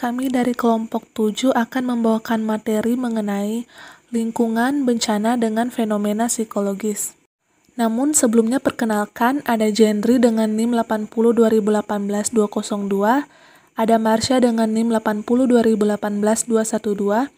kami dari kelompok 7 akan membawakan materi mengenai lingkungan bencana dengan fenomena psikologis. Namun sebelumnya perkenalkan ada Jendri dengan NIM 80 2018 202, ada Marsha dengan NIM 80 2018 212,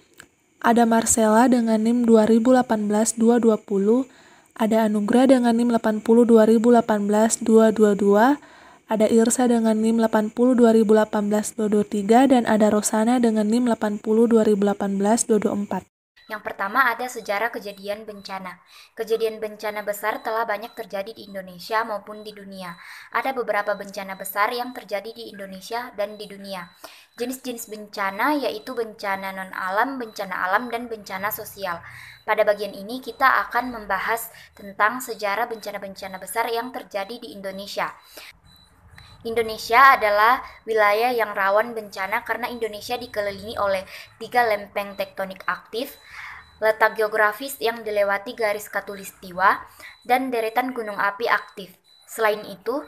ada Marcella dengan NIM 2018 220, ada Anugrah dengan NIM 80 2018 222, ada Irsa dengan NIM 80 2018 223, dan ada Rosana dengan NIM 80 2018 224. Yang pertama ada sejarah kejadian bencana. Kejadian bencana besar telah banyak terjadi di Indonesia maupun di dunia. Ada beberapa bencana besar yang terjadi di Indonesia dan di dunia. Jenis-jenis bencana yaitu bencana non-alam, bencana alam, dan bencana sosial. Pada bagian ini kita akan membahas tentang sejarah bencana-bencana besar yang terjadi di Indonesia. Indonesia adalah wilayah yang rawan bencana karena Indonesia dikelilingi oleh 3 lempeng tektonik aktif, letak geografis yang dilewati garis khatulistiwa, dan deretan gunung api aktif. Selain itu,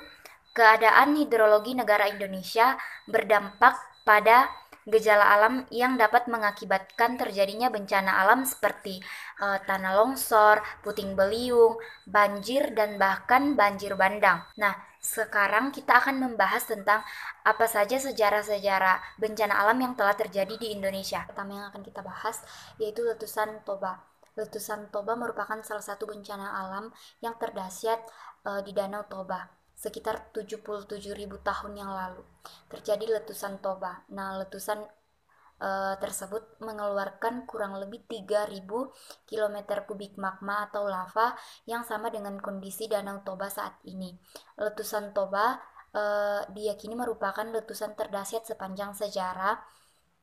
keadaan hidrologi negara Indonesia berdampak pada gejala alam yang dapat mengakibatkan terjadinya bencana alam seperti tanah longsor, puting beliung, banjir, dan bahkan banjir bandang. Nah, sekarang kita akan membahas tentang apa saja sejarah-sejarah bencana alam yang telah terjadi di Indonesia. Pertama yang akan kita bahas yaitu letusan Toba. Letusan Toba merupakan salah satu bencana alam yang terdahsyat di Danau Toba. Sekitar 77.000 tahun yang lalu terjadi letusan Toba. Nah, letusan tersebut mengeluarkan kurang lebih 3.000 km kubik magma atau lava yang sama dengan kondisi Danau Toba saat ini. Letusan Toba diyakini merupakan letusan terdahsyat sepanjang sejarah,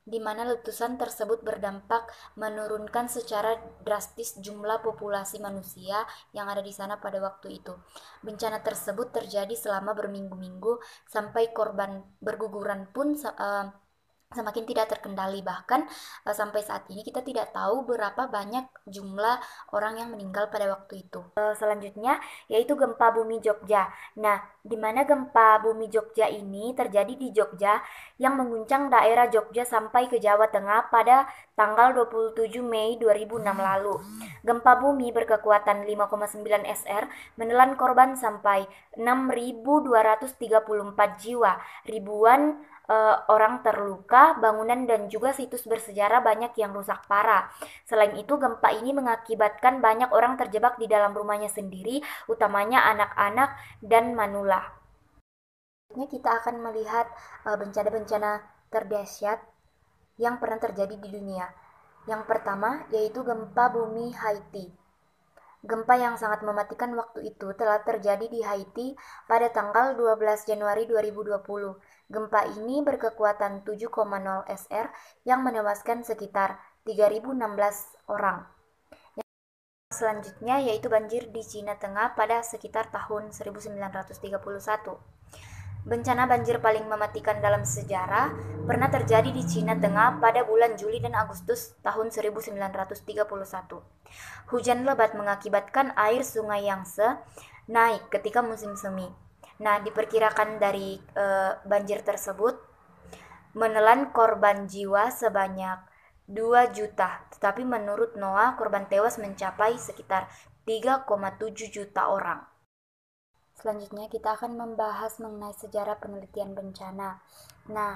di mana letusan tersebut berdampak menurunkan secara drastis jumlah populasi manusia yang ada di sana pada waktu itu. Bencana tersebut terjadi selama berminggu-minggu sampai korban berguguran pun semakin tidak terkendali. Bahkan sampai saat ini kita tidak tahu berapa banyak jumlah orang yang meninggal pada waktu itu. Selanjutnya yaitu gempa bumi Jogja. Nah, di mana gempa bumi Jogja ini terjadi di Jogja yang mengguncang daerah Jogja sampai ke Jawa Tengah pada tanggal 27 Mei 2006 lalu. Gempa bumi berkekuatan 5,9 SR menelan korban sampai 6.234 jiwa, ribuan orang terluka, bangunan dan juga situs bersejarah banyak yang rusak parah. Selain itu, gempa ini mengakibatkan banyak orang terjebak di dalam rumahnya sendiri, utamanya anak-anak dan manula. Selanjutnya kita akan melihat bencana-bencana terdahsyat yang pernah terjadi di dunia. Yang pertama yaitu gempa bumi Haiti. Gempa yang sangat mematikan waktu itu telah terjadi di Haiti pada tanggal 12 Januari 2020. Gempa ini berkekuatan 7,0 SR yang menewaskan sekitar 3.016 orang. Selanjutnya yaitu banjir di Cina Tengah pada sekitar tahun 1931. Bencana banjir paling mematikan dalam sejarah pernah terjadi di Cina Tengah pada bulan Juli dan Agustus tahun 1931. Hujan lebat mengakibatkan air sungai Yangtze naik ketika musim semi. Nah, diperkirakan dari banjir tersebut menelan korban jiwa sebanyak 2 juta, tetapi menurut NOAA korban tewas mencapai sekitar 3,7 juta orang. Selanjutnya kita akan membahas mengenai sejarah penelitian bencana. Nah,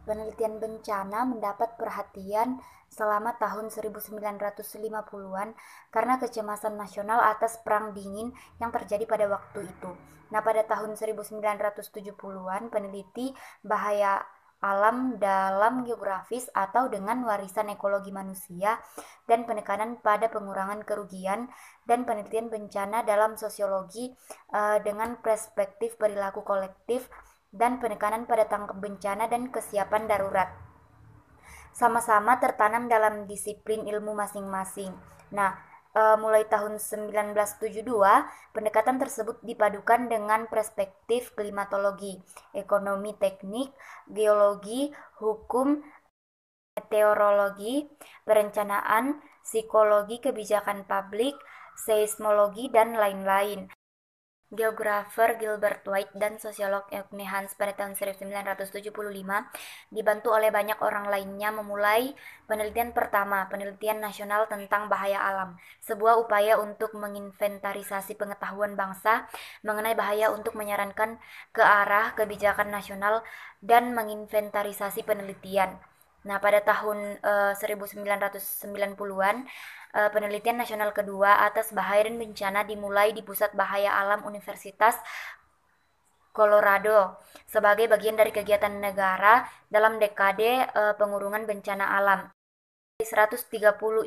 penelitian bencana mendapat perhatian selama tahun 1950-an karena kecemasan nasional atas perang dingin yang terjadi pada waktu itu. Nah, pada tahun 1970-an peneliti bahaya alam dalam geografis atau dengan warisan ekologi manusia dan penekanan pada pengurangan kerugian dan penelitian bencana dalam sosiologi dengan perspektif perilaku kolektif dan penekanan pada tanggap bencana dan kesiapan darurat. Sama-sama tertanam dalam disiplin ilmu masing-masing. Nah, mulai tahun 1972, pendekatan tersebut dipadukan dengan perspektif klimatologi, ekonomi teknik, geologi, hukum, meteorologi, perencanaan, psikologi kebijakan publik, seismologi, dan lain-lain. geografer Gilbert White dan sosiolog Ethne Hans pada tahun 1975, dibantu oleh banyak orang lainnya memulai penelitian pertama, penelitian nasional tentang bahaya alam, sebuah upaya untuk menginventarisasi pengetahuan bangsa mengenai bahaya untuk menyarankan ke arah kebijakan nasional dan menginventarisasi penelitian. Nah, pada tahun 1990-an, penelitian nasional kedua atas bahaya dan bencana dimulai di Pusat Bahaya Alam Universitas Colorado sebagai bagian dari kegiatan negara dalam dekade pengurungan bencana alam. 130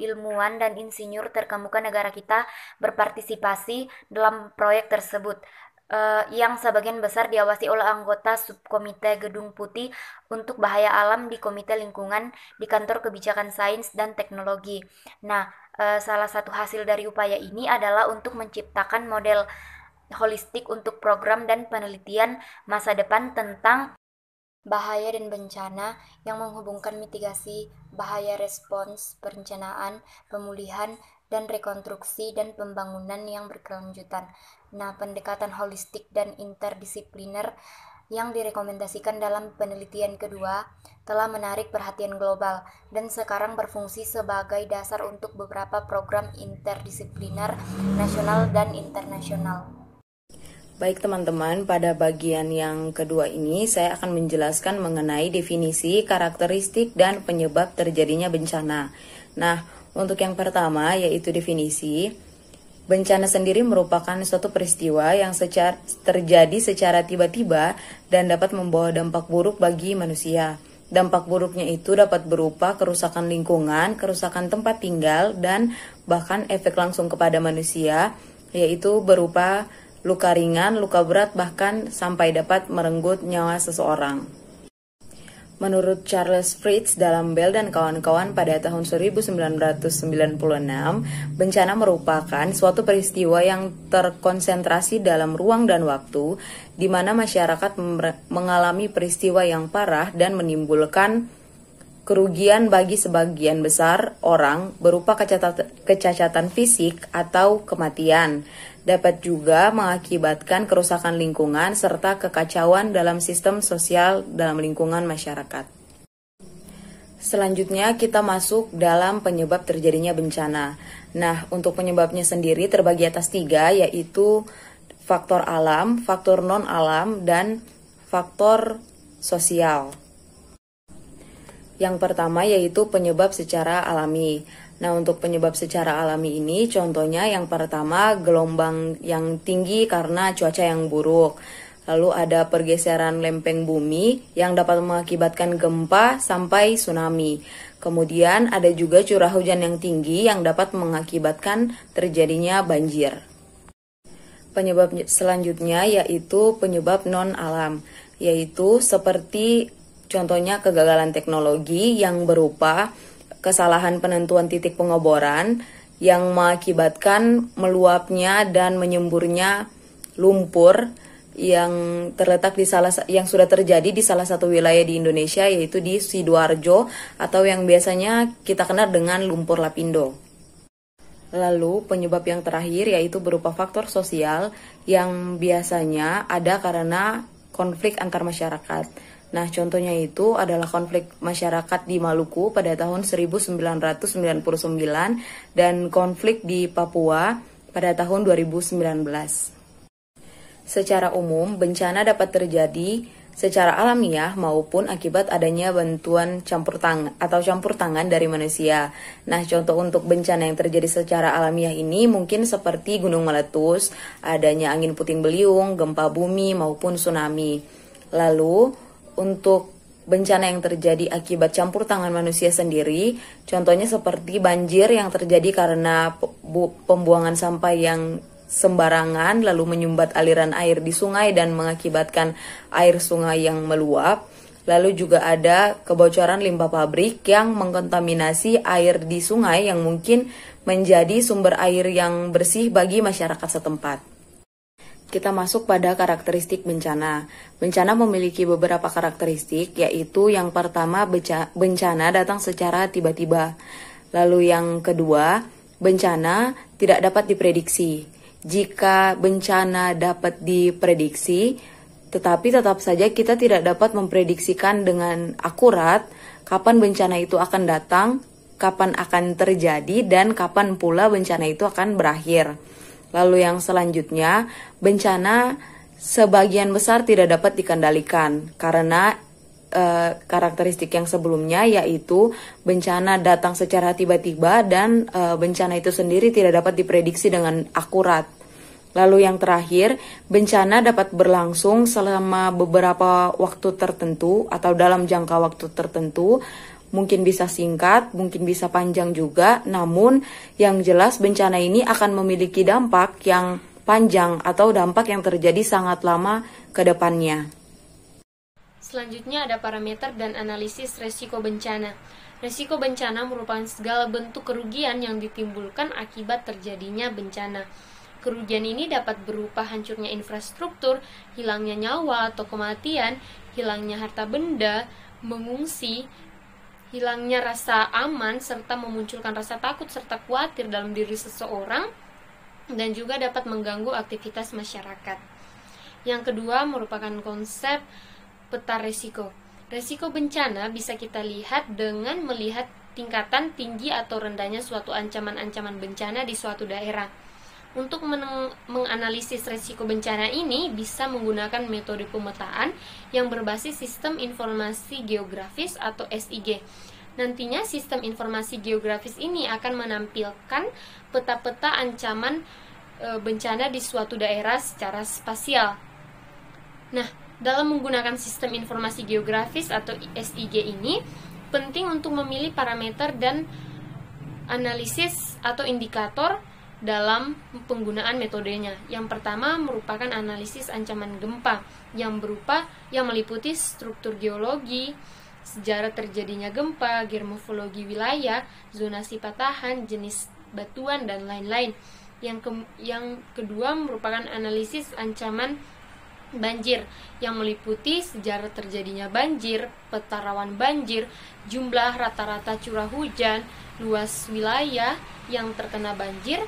ilmuwan dan insinyur terkemuka negara kita berpartisipasi dalam proyek tersebut, yang sebagian besar diawasi oleh anggota subkomite Gedung Putih untuk Bahaya Alam di Komite Lingkungan di Kantor Kebijakan Sains dan Teknologi. Nah, salah satu hasil dari upaya ini adalah untuk menciptakan model holistik untuk program dan penelitian masa depan tentang bahaya dan bencana yang menghubungkan mitigasi bahaya, respons, perencanaan, pemulihan, dan rekonstruksi dan pembangunan yang berkelanjutan. Nah, pendekatan holistik dan interdisipliner yang direkomendasikan dalam penelitian kedua telah menarik perhatian global dan sekarang berfungsi sebagai dasar untuk beberapa program interdisipliner nasional dan internasional. Baik teman-teman, pada bagian yang kedua ini saya akan menjelaskan mengenai definisi, karakteristik, dan penyebab terjadinya bencana. Nah, untuk yang pertama yaitu definisi. Bencana sendiri merupakan suatu peristiwa yang terjadi secara tiba-tiba dan dapat membawa dampak buruk bagi manusia. Dampak buruknya itu dapat berupa kerusakan lingkungan, kerusakan tempat tinggal, dan bahkan efek langsung kepada manusia, yaitu berupa luka ringan, luka berat, bahkan sampai dapat merenggut nyawa seseorang. Menurut Charles Fritz dalam Bell dan kawan-kawan pada tahun 1996, bencana merupakan suatu peristiwa yang terkonsentrasi dalam ruang dan waktu, di mana masyarakat mengalami peristiwa yang parah dan menimbulkan kerugian bagi sebagian besar orang berupa kecacatan fisik atau kematian. Dapat juga mengakibatkan kerusakan lingkungan serta kekacauan dalam sistem sosial dalam lingkungan masyarakat. Selanjutnya kita masuk dalam penyebab terjadinya bencana. Nah, untuk penyebabnya sendiri terbagi atas 3, yaitu faktor alam, faktor non-alam, dan faktor sosial. Yang pertama yaitu penyebab secara alami. Nah, untuk penyebab secara alami ini contohnya yang pertama gelombang yang tinggi karena cuaca yang buruk. Lalu ada pergeseran lempeng bumi yang dapat mengakibatkan gempa sampai tsunami. Kemudian ada juga curah hujan yang tinggi yang dapat mengakibatkan terjadinya banjir. Penyebab selanjutnya yaitu penyebab non-alam, yaitu seperti contohnya kegagalan teknologi yang berupa kesalahan penentuan titik pengeboran yang mengakibatkan meluapnya dan menyemburnya lumpur yang terletak yang sudah terjadi di salah satu wilayah di Indonesia, yaitu di Sidoarjo atau yang biasanya kita kenal dengan lumpur lapindo. Lalu penyebab yang terakhir yaitu berupa faktor sosial yang biasanya ada karena konflik antar masyarakat. Nah, contohnya itu adalah konflik masyarakat di Maluku pada tahun 1999 dan konflik di Papua pada tahun 2019. Secara umum, bencana dapat terjadi secara alamiah maupun akibat adanya bantuan campur tangan dari manusia. Nah, contoh untuk bencana yang terjadi secara alamiah ini mungkin seperti gunung meletus, adanya angin puting beliung, gempa bumi maupun tsunami. Lalu untuk bencana yang terjadi akibat campur tangan manusia sendiri, contohnya seperti banjir yang terjadi karena pembuangan sampah yang sembarangan lalu menyumbat aliran air di sungai dan mengakibatkan air sungai yang meluap. Lalu juga ada kebocoran limbah pabrik yang mengkontaminasi air di sungai yang mungkin menjadi sumber air yang bersih bagi masyarakat setempat. Kita masuk pada karakteristik bencana. Bencana memiliki beberapa karakteristik, yaitu yang pertama bencana datang secara tiba-tiba. Lalu yang kedua, bencana tidak dapat diprediksi. Jika bencana dapat diprediksi, tetapi tetap saja kita tidak dapat memprediksikan dengan akurat kapan bencana itu akan datang, kapan akan terjadi, dan kapan pula bencana itu akan berakhir. Lalu yang selanjutnya, bencana sebagian besar tidak dapat dikendalikan karena karakteristik yang sebelumnya, yaitu bencana datang secara tiba-tiba dan bencana itu sendiri tidak dapat diprediksi dengan akurat. Lalu yang terakhir, bencana dapat berlangsung selama beberapa waktu tertentu atau dalam jangka waktu tertentu, mungkin bisa singkat, mungkin bisa panjang juga, namun yang jelas bencana ini akan memiliki dampak yang panjang atau dampak yang terjadi sangat lama ke depannya. Selanjutnya ada parameter dan analisis resiko bencana. Resiko bencana merupakan segala bentuk kerugian yang ditimbulkan akibat terjadinya bencana. Kerugian ini dapat berupa hancurnya infrastruktur, hilangnya nyawa atau kematian, hilangnya harta benda, mengungsi, hilangnya rasa aman, serta memunculkan rasa takut serta khawatir dalam diri seseorang, dan juga dapat mengganggu aktivitas masyarakat. Yang kedua merupakan konsep peta risiko. Risiko bencana bisa kita lihat dengan melihat tingkatan tinggi atau rendahnya suatu ancaman-ancaman bencana di suatu daerah. Untuk menganalisis risiko bencana ini bisa menggunakan metode pemetaan yang berbasis sistem informasi geografis atau SIG. Nantinya sistem informasi geografis ini akan menampilkan peta-peta ancaman bencana di suatu daerah secara spasial. Nah, dalam menggunakan sistem informasi geografis atau SIG ini, penting untuk memilih parameter dan analisis atau indikator dalam penggunaan metodenya. Yang pertama merupakan analisis ancaman gempa yang meliputi struktur geologi, sejarah terjadinya gempa, geomorfologi wilayah, zonasi patahan, jenis batuan, dan lain-lain. Yang kedua merupakan analisis ancaman banjir yang meliputi sejarah terjadinya banjir, peta rawan banjir, jumlah rata-rata curah hujan, luas wilayah yang terkena banjir,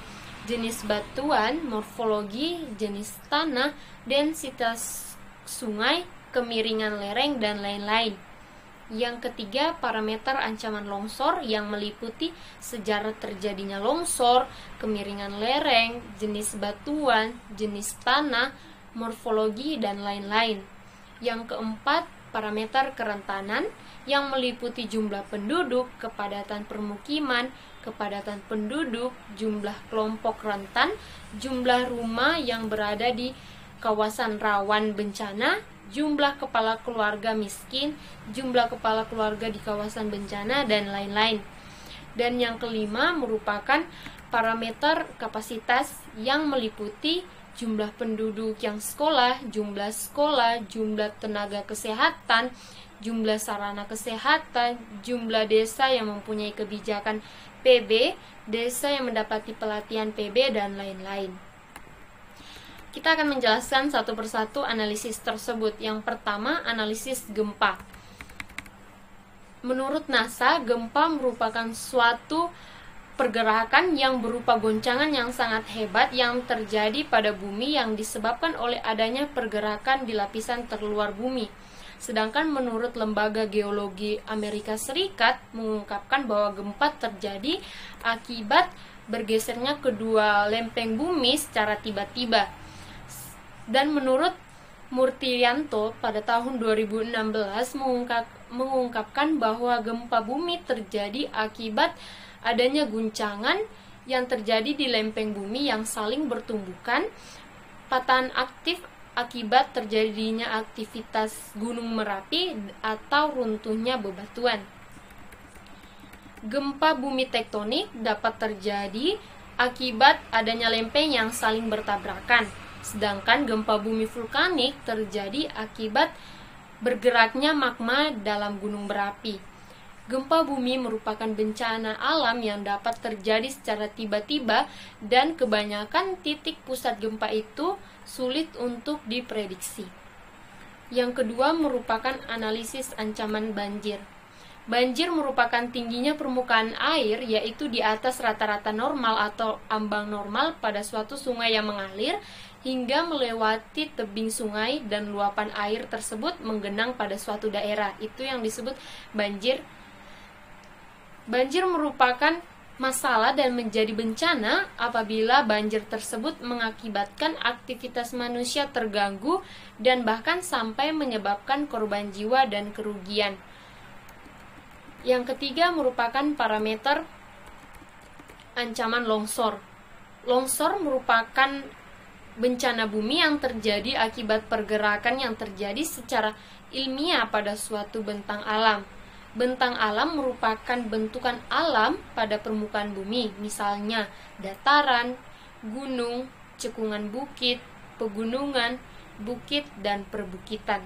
jenis batuan, morfologi, jenis tanah, densitas sungai, kemiringan lereng, dan lain-lain. Yang ketiga, parameter ancaman longsor yang meliputi sejarah terjadinya longsor, kemiringan lereng, jenis batuan, jenis tanah, morfologi, dan lain-lain. Yang keempat, parameter kerentanan yang meliputi jumlah penduduk, kepadatan permukiman, kepadatan penduduk, jumlah kelompok rentan, jumlah rumah yang berada di kawasan rawan bencana, jumlah kepala keluarga miskin, jumlah kepala keluarga di kawasan bencana, dan lain-lain. Dan yang kelima merupakan parameter kapasitas yang meliputi jumlah penduduk yang sekolah, jumlah tenaga kesehatan, jumlah sarana kesehatan, jumlah desa yang mempunyai kebijakan PB, desa yang mendapati pelatihan PB, dan lain-lain. Kita akan menjelaskan satu persatu analisis tersebut. Yang pertama, analisis gempa. Menurut NASA, gempa merupakan suatu pergerakan yang berupa goncangan yang sangat hebat yang terjadi pada bumi yang disebabkan oleh adanya pergerakan di lapisan terluar bumi. Sedangkan menurut Lembaga Geologi Amerika Serikat mengungkapkan bahwa gempa terjadi akibat bergesernya kedua lempeng bumi secara tiba-tiba. Dan menurut Murtirianto pada tahun 2016 mengungkapkan bahwa gempa bumi terjadi akibat adanya guncangan yang terjadi di lempeng bumi yang saling bertumbukan, patahan aktif akibat terjadinya aktivitas Gunung Merapi atau runtuhnya bebatuan. Gempa bumi tektonik dapat terjadi akibat adanya lempeng yang saling bertabrakan, sedangkan gempa bumi vulkanik terjadi akibat bergeraknya magma dalam gunung berapi. Gempa bumi merupakan bencana alam yang dapat terjadi secara tiba-tiba dan kebanyakan titik pusat gempa itu sulit untuk diprediksi. Yang kedua merupakan analisis ancaman banjir. Banjir merupakan tingginya permukaan air, yaitu di atas rata-rata normal atau ambang normal pada suatu sungai yang mengalir hingga melewati tebing sungai dan luapan air tersebut menggenang pada suatu daerah. Itu yang disebut banjir. Banjir merupakan masalah dan menjadi bencana apabila banjir tersebut mengakibatkan aktivitas manusia terganggu dan bahkan sampai menyebabkan korban jiwa dan kerugian. Yang ketiga merupakan parameter ancaman longsor. Longsor merupakan bencana bumi yang terjadi akibat pergerakan yang terjadi secara ilmiah pada suatu bentang alam. Bentang alam merupakan bentukan alam pada permukaan bumi, misalnya dataran, gunung, cekungan bukit, pegunungan, bukit, dan perbukitan.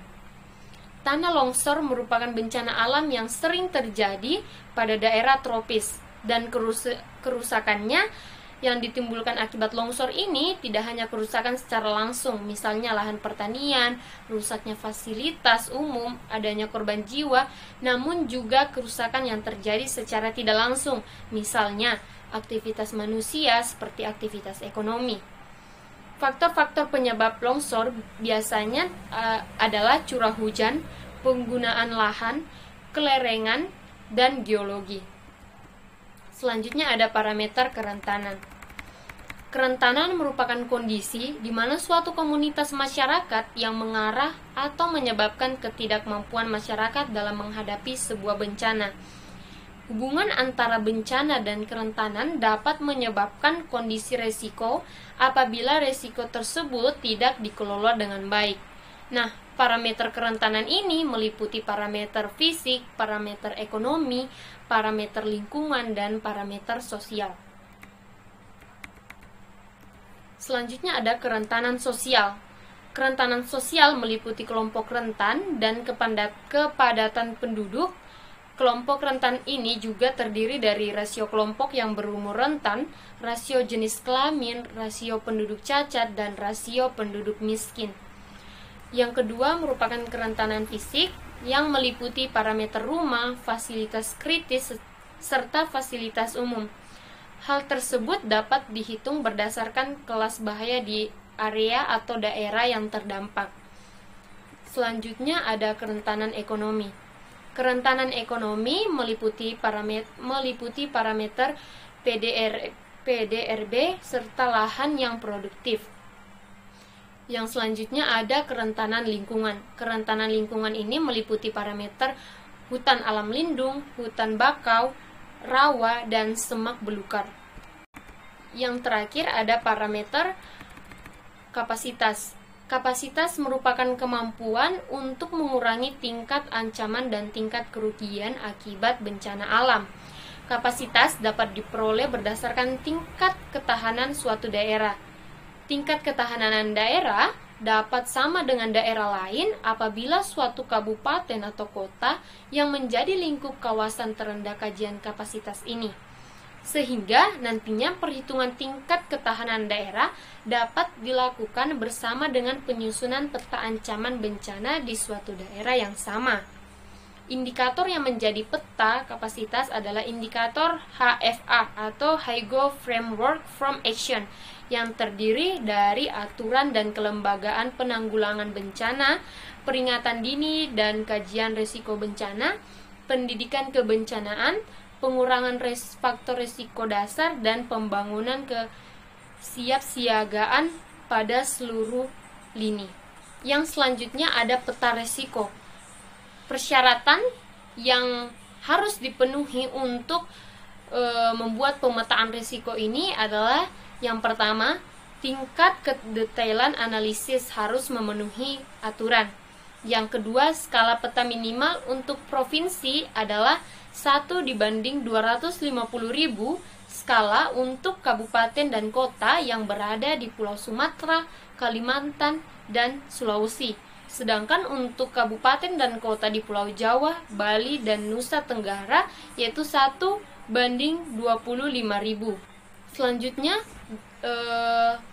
Tanah longsor merupakan bencana alam yang sering terjadi pada daerah tropis, dan kerusakannya yang ditimbulkan akibat longsor ini tidak hanya kerusakan secara langsung, misalnya lahan pertanian, rusaknya fasilitas umum, adanya korban jiwa, namun juga kerusakan yang terjadi secara tidak langsung, misalnya aktivitas manusia seperti aktivitas ekonomi. Faktor-faktor penyebab longsor biasanya adalah curah hujan, penggunaan lahan, kelerengan, dan geologi. Selanjutnya ada parameter kerentanan. Kerentanan merupakan kondisi di mana suatu komunitas masyarakat yang mengarah atau menyebabkan ketidakmampuan masyarakat dalam menghadapi sebuah bencana. Hubungan antara bencana dan kerentanan dapat menyebabkan kondisi resiko apabila resiko tersebut tidak dikelola dengan baik. Nah, parameter kerentanan ini meliputi parameter fisik, parameter ekonomi, parameter lingkungan, dan parameter sosial. Selanjutnya ada kerentanan sosial. Kerentanan sosial meliputi kelompok rentan dan kepadatan penduduk. Kelompok rentan ini juga terdiri dari rasio kelompok yang berumur rentan, rasio jenis kelamin, rasio penduduk cacat, dan rasio penduduk miskin. Yang kedua merupakan kerentanan fisik yang meliputi parameter rumah, fasilitas kritis, serta fasilitas umum. Hal tersebut dapat dihitung berdasarkan kelas bahaya di area atau daerah yang terdampak. Selanjutnya ada kerentanan ekonomi. Kerentanan ekonomi meliputi parameter PDRB serta lahan yang produktif. Yang selanjutnya ada kerentanan lingkungan. Kerentanan lingkungan ini meliputi parameter hutan alam lindung, hutan bakau, rawa, dan semak belukar. Yang terakhir ada parameter kapasitas. Kapasitas merupakan kemampuan untuk mengurangi tingkat ancaman dan tingkat kerugian akibat bencana alam. Kapasitas dapat diperoleh berdasarkan tingkat ketahanan suatu daerah. Tingkat ketahanan daerah dapat sama dengan daerah lain apabila suatu kabupaten atau kota yang menjadi lingkup kawasan terendah kajian kapasitas ini. Sehingga nantinya perhitungan tingkat ketahanan daerah dapat dilakukan bersama dengan penyusunan peta ancaman bencana di suatu daerah yang sama. Indikator yang menjadi peta kapasitas adalah indikator HFA atau Hyogo Framework from Action yang terdiri dari aturan dan kelembagaan penanggulangan bencana, peringatan dini dan kajian risiko bencana, pendidikan kebencanaan, pengurangan faktor risiko dasar, dan pembangunan kesiapsiagaan pada seluruh lini. Yang selanjutnya ada peta risiko. Persyaratan yang harus dipenuhi untuk membuat pemetaan risiko ini adalah yang pertama, tingkat kedetailan analisis harus memenuhi aturan. Yang kedua, skala peta minimal untuk provinsi adalah 1:250.000, skala untuk kabupaten dan kota yang berada di Pulau Sumatera, Kalimantan, dan Sulawesi. Sedangkan untuk kabupaten dan kota di Pulau Jawa, Bali, dan Nusa Tenggara yaitu 1:25.000. Selanjutnya,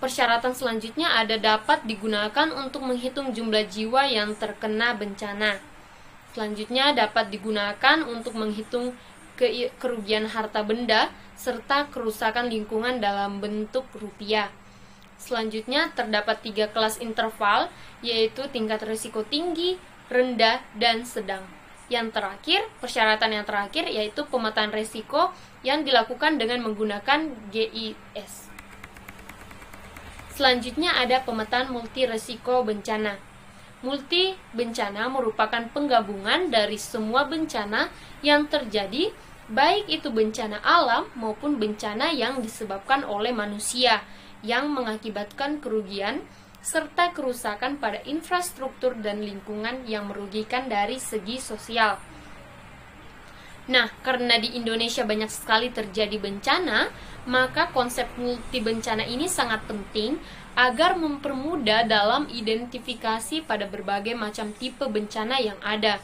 persyaratan selanjutnya ada dapat digunakan untuk menghitung jumlah jiwa yang terkena bencana. Selanjutnya dapat digunakan untuk menghitung kerugian harta benda serta kerusakan lingkungan dalam bentuk rupiah. Selanjutnya terdapat 3 kelas interval, yaitu tingkat risiko tinggi, rendah, dan sedang. Yang terakhir, persyaratan yang terakhir yaitu pemetaan risiko yang dilakukan dengan menggunakan GIS. Selanjutnya ada pemetaan multi risiko bencana. Multi bencana merupakan penggabungan dari semua bencana yang terjadi, baik itu bencana alam maupun bencana yang disebabkan oleh manusia, yang mengakibatkan kerugian serta kerusakan pada infrastruktur dan lingkungan yang merugikan dari segi sosial. Nah, karena di Indonesia banyak sekali terjadi bencana, maka konsep multi bencana ini sangat penting agar mempermudah dalam identifikasi pada berbagai macam tipe bencana yang ada.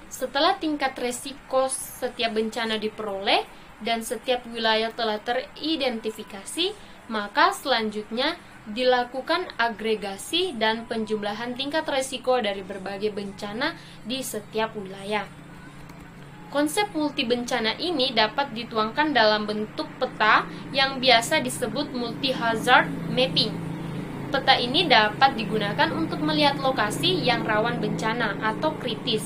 Setelah tingkat resiko setiap bencana diperoleh dan setiap wilayah telah teridentifikasi, maka selanjutnya dilakukan agregasi dan penjumlahan tingkat resiko dari berbagai bencana di setiap wilayah. Konsep multi bencana ini dapat dituangkan dalam bentuk peta yang biasa disebut multi-hazard mapping. Peta ini dapat digunakan untuk melihat lokasi yang rawan bencana atau kritis,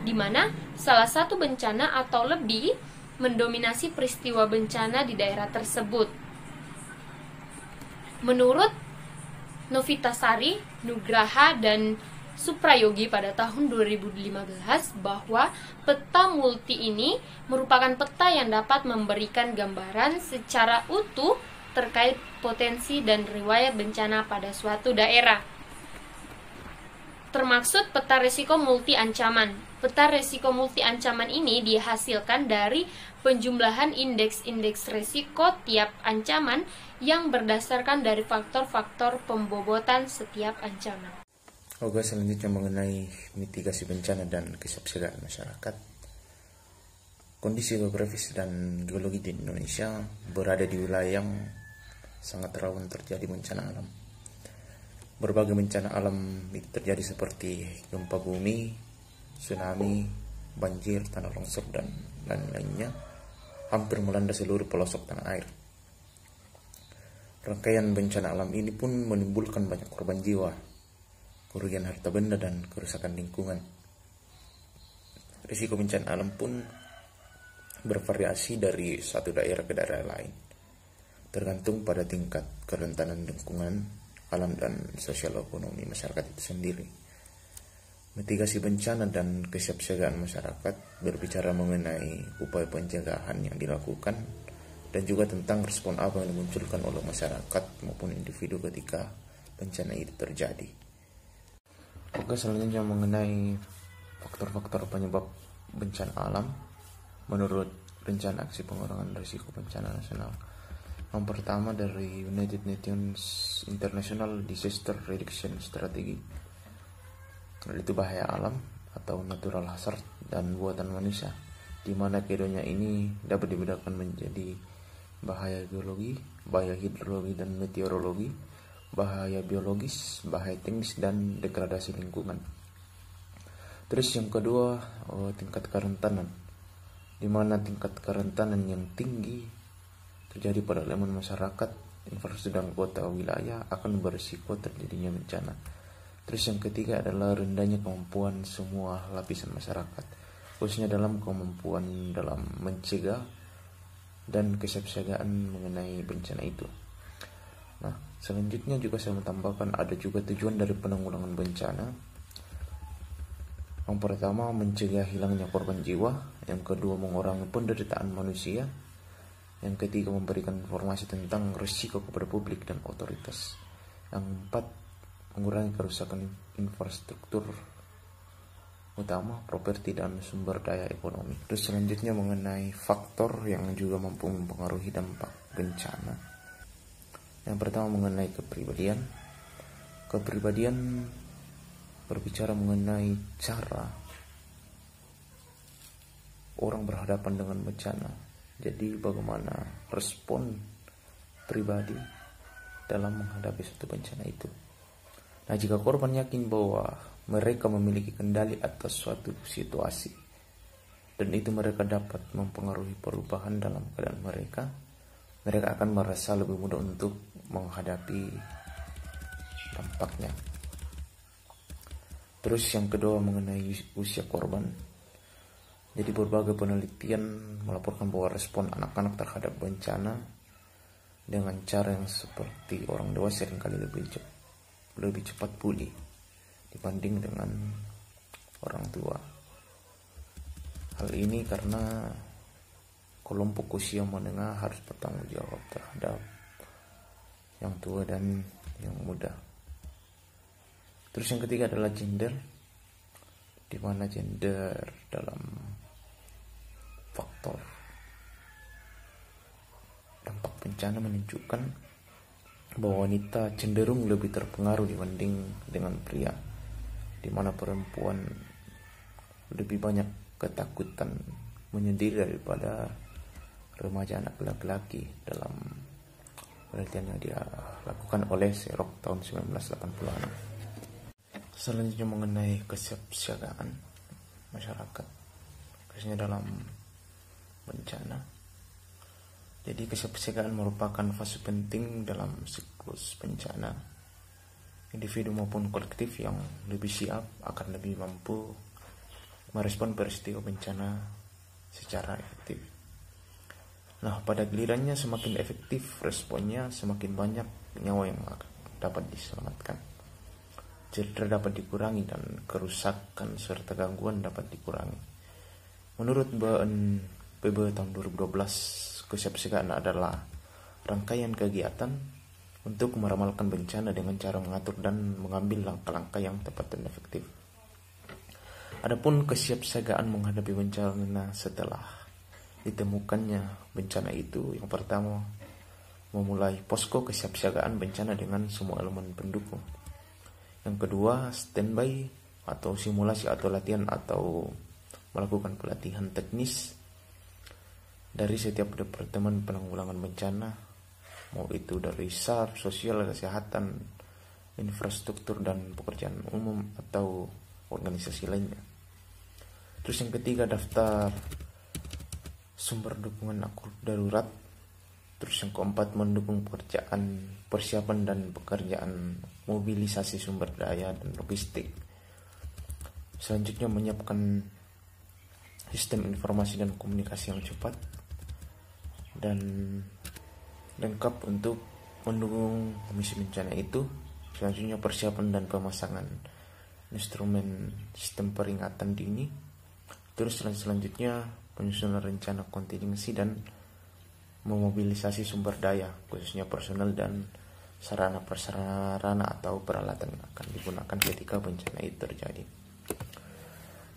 di mana salah satu bencana atau lebih mendominasi peristiwa bencana di daerah tersebut. Menurut Novitasari, Nugraha, dan Suprayogi pada tahun 2015 bahwa peta multi ini merupakan peta yang dapat memberikan gambaran secara utuh terkait potensi dan riwayat bencana pada suatu daerah. Termaksud peta risiko multi ancaman. Peta risiko multi ancaman ini dihasilkan dari penjumlahan indeks-indeks risiko tiap ancaman yang berdasarkan dari faktor-faktor pembobotan setiap ancaman. Oke, selanjutnya mengenai mitigasi bencana dan kesiapsiagaan masyarakat. Kondisi geografis dan geologi di Indonesia berada di wilayah yang sangat rawan terjadi bencana alam. Berbagai bencana alam terjadi seperti gempa bumi, tsunami, banjir, tanah longsor, dan lain-lainnya hampir melanda seluruh pelosok tanah air. Rangkaian bencana alam ini pun menimbulkan banyak korban jiwa, kerugian harta benda, dan kerusakan lingkungan. Risiko bencana alam pun bervariasi dari satu daerah ke daerah lain, tergantung pada tingkat kerentanan lingkungan, alam, dan sosial ekonomi masyarakat itu sendiri. Mitigasi bencana dan kesiapsiagaan masyarakat berbicara mengenai upaya pencegahan yang dilakukan dan juga tentang respon apa yang dimunculkan oleh masyarakat maupun individu ketika bencana itu terjadi. Oke, selanjutnya mengenai faktor-faktor penyebab bencana alam menurut Rencana Aksi Pengurangan Risiko Bencana Nasional. Yang pertama dari United Nations International Disaster Reduction Strategy, yaitu bahaya alam atau natural hazard dan buatan manusia, di mana keduanya ini dapat dibedakan menjadi bahaya geologi, bahaya hidrologi dan meteorologi, bahaya biologis, bahaya teknis, dan degradasi lingkungan. Terus yang kedua, tingkat kerentanan, di mana tingkat kerentanan yang tinggi terjadi pada elemen masyarakat, infrastruktur, dan kota wilayah akan berisiko terjadinya bencana. Terus yang ketiga adalah rendahnya kemampuan semua lapisan masyarakat, khususnya dalam kemampuan dalam mencegah dan kesiapsiagaan mengenai bencana itu. Nah, selanjutnya juga saya menambahkan ada juga tujuan dari penanggulangan bencana. Yang pertama, mencegah hilangnya korban jiwa. Yang kedua, mengurangi penderitaan manusia. Yang ketiga, memberikan informasi tentang risiko kepada publik dan otoritas. Yang empat, mengurangi kerusakan infrastruktur utama, properti, dan sumber daya ekonomi. Terus selanjutnya mengenai faktor yang juga mampu mempengaruhi dampak bencana. Yang pertama mengenai kepribadian. Kepribadian berbicara mengenai cara orang berhadapan dengan bencana. Jadi bagaimana respon pribadi dalam menghadapi suatu bencana itu. Nah, jika korban yakin bahwa mereka memiliki kendali atas suatu situasi dan itu mereka dapat mempengaruhi perubahan dalam keadaan mereka, mereka akan merasa lebih mudah untuk menghadapi dampaknya. Terus yang kedua mengenai usia korban. Jadi berbagai penelitian melaporkan bahwa respon anak-anak terhadap bencana dengan cara yang seperti orang dewasa seringkali lebih cepat pulih dibanding dengan orang tua. Hal ini karena kelompok usia menengah harus bertanggung jawab terhadap yang tua dan yang muda. Terus yang ketiga adalah gender, di mana gender dalam faktor dampak bencana menunjukkan bahwa wanita cenderung lebih terpengaruh dibanding dengan pria, di mana perempuan lebih banyak ketakutan menyendiri daripada remaja anak laki-laki dalam penelitian yang dia lakukan oleh Serok tahun 1986. Selanjutnya mengenai kesiapsiagaan masyarakat, khususnya dalam bencana. Jadi kesiapsiagaan merupakan fase penting dalam siklus bencana. Individu maupun kolektif yang lebih siap akan lebih mampu merespon peristiwa bencana secara efektif. Nah, pada gilirannya semakin efektif responnya, semakin banyak nyawa yang dapat diselamatkan. Cedera dapat dikurangi dan kerusakan serta gangguan dapat dikurangi. Menurut BNPB tahun 2012, kesiapsiagaan adalah rangkaian kegiatan untuk meramalkan bencana dengan cara mengatur dan mengambil langkah-langkah yang tepat dan efektif. Adapun kesiapsiagaan menghadapi bencana setelah ditemukannya bencana itu, yang pertama memulai posko kesiapsiagaan bencana dengan semua elemen pendukung. Yang kedua, standby atau simulasi atau latihan atau melakukan pelatihan teknis dari setiap departemen penanggulangan bencana, mau itu dari SAR, sosial, kesehatan, infrastruktur dan pekerjaan umum atau organisasi lainnya. Terus yang ketiga, daftar sumber dukungan darurat. Terus yang keempat, mendukung persiapan dan pekerjaan mobilisasi sumber daya dan logistik. Selanjutnya menyiapkan sistem informasi dan komunikasi yang cepat dan lengkap untuk mendukung misi bencana itu. Selanjutnya persiapan dan pemasangan instrumen sistem peringatan dini. Terus selanjutnya penyusunan rencana kontingensi dan memobilisasi sumber daya, khususnya personel dan sarana-prasarana atau peralatan yang akan digunakan ketika bencana itu terjadi.